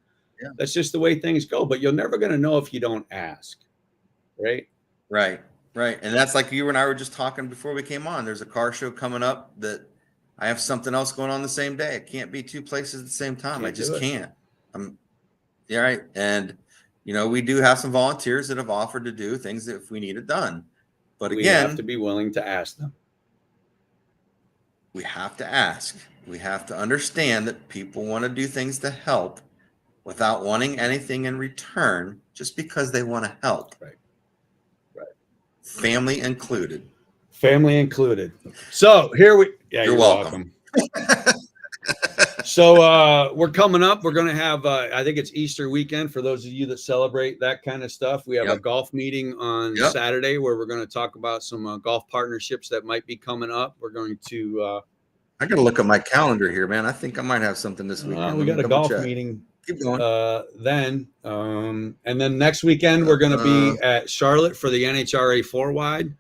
that's just the way things go. But you're never going to know if you don't ask, right? Right. And that's like you and I were just talking before we came on. There's a car show coming up that I have something else going on the same day. I can't be 2 places at the same time. I just can't. Right. And, we do have some volunteers that have offered to do things if we need it done. But again, we have to be willing to ask them. We have to ask. We have to understand that people want to do things to help without wanting anything in return, just because they want to help. Right. Family included. So here you're welcome. So we're coming up. We're going to have, I think it's Easter weekend for those of you that celebrate that kind of stuff. We have a golf meeting on Saturday where we're going to talk about some golf partnerships that might be coming up. We're going to. I got to look at my calendar here, man. I think I might have something this weekend. We got a golf meeting. Keep going. And then next weekend we're going to be at Charlotte for the NHRA 4-wide,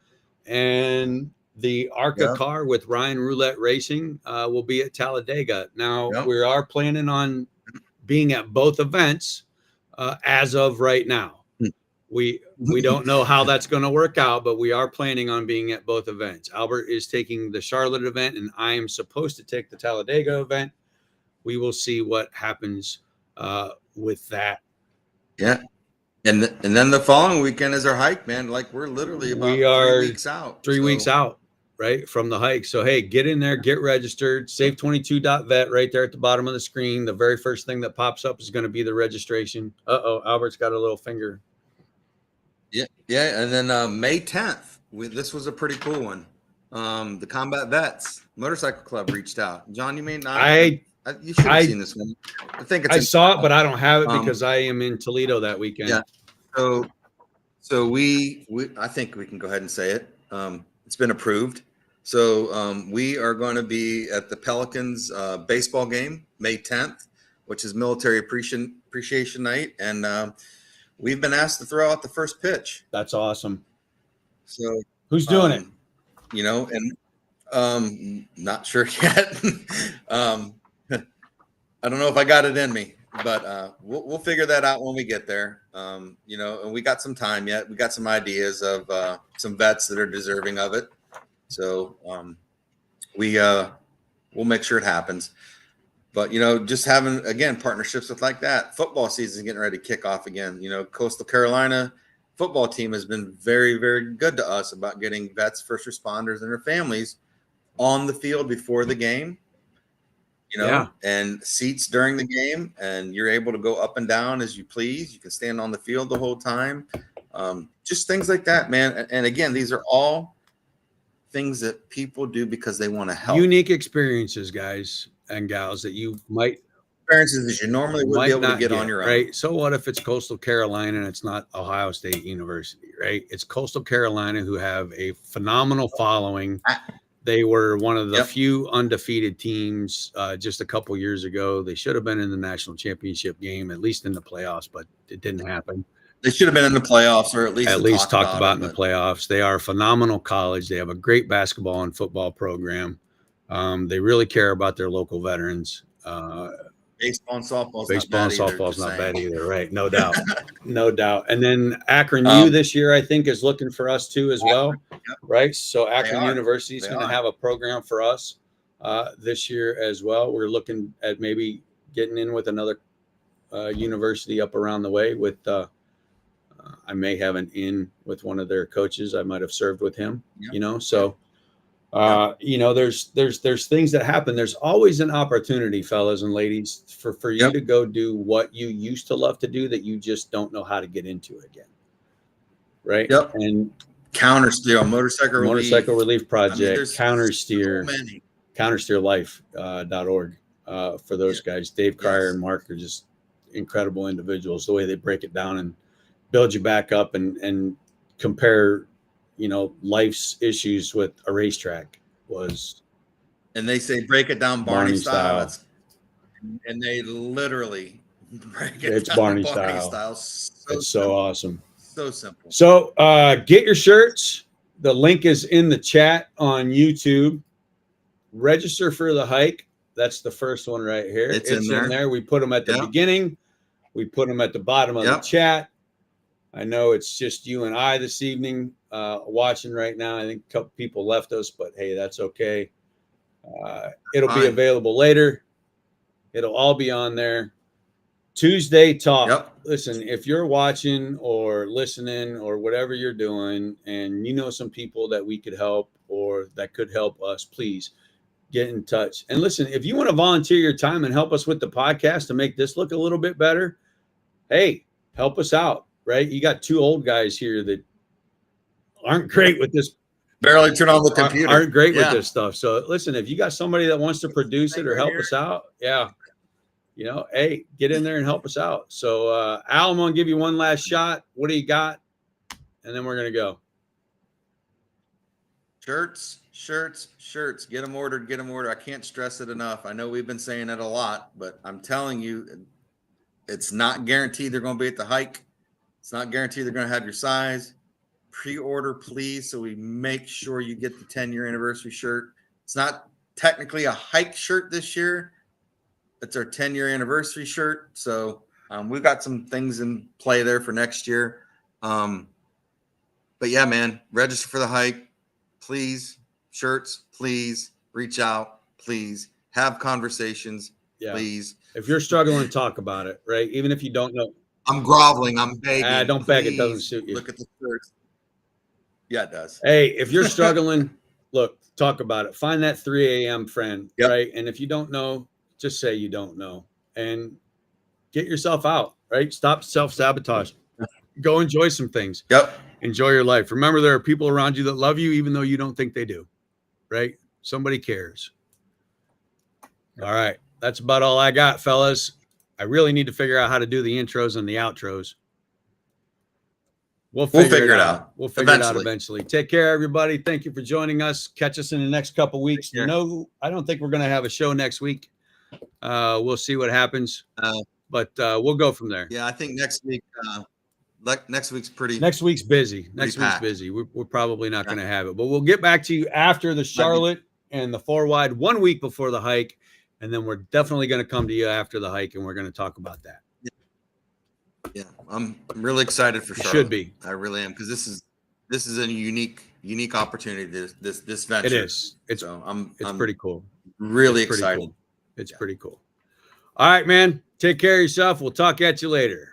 and the ARCA car with Ryan Roulette Racing will be at Talladega. Now we are planning on being at both events as of right now. We don't know how that's going to work out, but we are planning on being at both events. Albert is taking the Charlotte event, and I am supposed to take the Talladega event. We will see what happens with that. Yeah. And then the following weekend is our hike, man. Like we're literally about 3 weeks out. 3 weeks out, right, from the hike. So, hey, get in there, get registered, save22.vet right there at the bottom of the screen. The very first thing that pops up is going to be the registration. Albert's got a little finger. Yeah. And then May 10th, this was a pretty cool one. The Combat Vets Motorcycle Club reached out. John, you may not. You should have seen this one. I think I saw it, but I don't have it because I am in Toledo that weekend. Yeah. So we I think we can go ahead and say it. It's been approved. So we are going to be at the Pelicans baseball game May 10th, which is Military Appreciation Night, and we've been asked to throw out the first pitch. That's awesome. So who's doing it? You know, and not sure yet. I don't know if I got it in me, but we'll figure that out when we get there. You know, and we got some time yet. We got some ideas of some vets that are deserving of it. So we'll make sure it happens. But, you know, just having, again, partnerships with like that. Football season is getting ready to kick off again. You know, Coastal Carolina football team has been very, very good to us about getting vets, first responders, and their families on the field before the game. You know, and seats during the game, and you're able to go up and down as you please. You can stand on the field the whole time. Just things like that, man. And again, these are all things that people do because they want to help. Unique experiences, guys and gals, that you might experiences that you normally would be able to get on your own. Right. So what if it's Coastal Carolina and it's not Ohio State University, right? It's Coastal Carolina, who have a phenomenal following. They were one of the few undefeated teams just a couple years ago. They should have been in the national championship game, at least in the playoffs, but it didn't happen. They should have been in the playoffs, or at least talked about in the playoffs. They are a phenomenal college. They have a great basketball and football program. They really care about their local veterans. Baseball and softball. Softball's not bad either, right? No doubt, no doubt. And then Akron U this year, I think, is looking for us too as well, right? So Akron University is going to have a program for us this year as well. We're looking at maybe getting in with another university up around the way. With I may have an in with one of their coaches. I might have served with him, you know. So. You know, there's things that happen. There's always an opportunity, fellas and ladies, for you to go do what you used to love to do that you just don't know how to get into again. Right. Yep. And Countersteer, motorcycle relief project, countersteerlife.org for those guys. Dave Cryer and Mark are just incredible individuals. The way they break it down and build you back up and compare, you know, life's issues with a racetrack was. And they say break it down Barney style. And they literally break it down Barney style. It's so awesome. So simple. So get your shirts. The link is in the chat on YouTube. Register for the hike. That's the first one right here. It's in there. We put them at the beginning. We put them at the bottom of the chat. I know it's just you and I this evening watching right now. I think a couple people left us, but hey, that's okay. It'll be available later. It'll all be on there. Tuesday Talk. Listen, if you're watching or listening or whatever you're doing, and you know some people that we could help or that could help us, please get in touch. And listen, if you want to volunteer your time and help us with the podcast to make this look a little bit better, hey, help us out. Right? You got two old guys here that aren't great with this. Barely turn on the computer. Aren't great with this stuff. So listen, if you got somebody that wants to produce it or help us out, you know, hey, get in there and help us out. So Al, I'm going to give you one last shot. What do you got? And then we're going to go. Shirts. Get them ordered. I can't stress it enough. I know we've been saying it a lot, but I'm telling you, it's not guaranteed they're going to be at the hike. It's not guaranteed they're going to have your size. Pre-order, please, so we make sure you get the 10-year anniversary shirt. It's not technically a hike shirt this year. It's our 10-year anniversary shirt. So we've got some things in play there for next year. But yeah, man, register for the hike. Please. Shirts, please. Reach out, please. Have conversations, please. If you're struggling, talk about it, right? Even if you don't know. I'm groveling. I'm begging. Don't beg. It doesn't suit you. Look at the shirts. Yeah, it does. Hey, if you're struggling, look, talk about it. Find that 3 a.m. friend, Yep. right? And if you don't know, just say you don't know and get yourself out, right? Stop self-sabotage. Go enjoy some things. Yep. Enjoy your life. Remember, there are people around you that love you, even though you don't think they do, right? Somebody cares. All right. That's about all I got, fellas. I really need to figure out how to do the intros and the outros. We'll figure it out. We'll figure it out eventually. Take care, everybody. Thank you for joining us. Catch us in the next couple weeks. No, I don't think we're going to have a show next week. We'll see what happens, but we'll go from there. Yeah, I think next week. Next week's pretty. Next week's busy. Next week's busy. We're probably not going to have it, but we'll get back to you after the Charlotte and the 4-wide 1 week before the hike, and then we're definitely going to come to you after the hike, and we're going to talk about that. Yeah, I'm really excited for Charlotte. Should be. I really am, because this is a unique opportunity. This venture. It is. It's pretty cool. Really excited. Cool. It's pretty cool. All right, man. Take care of yourself. We'll talk at you later.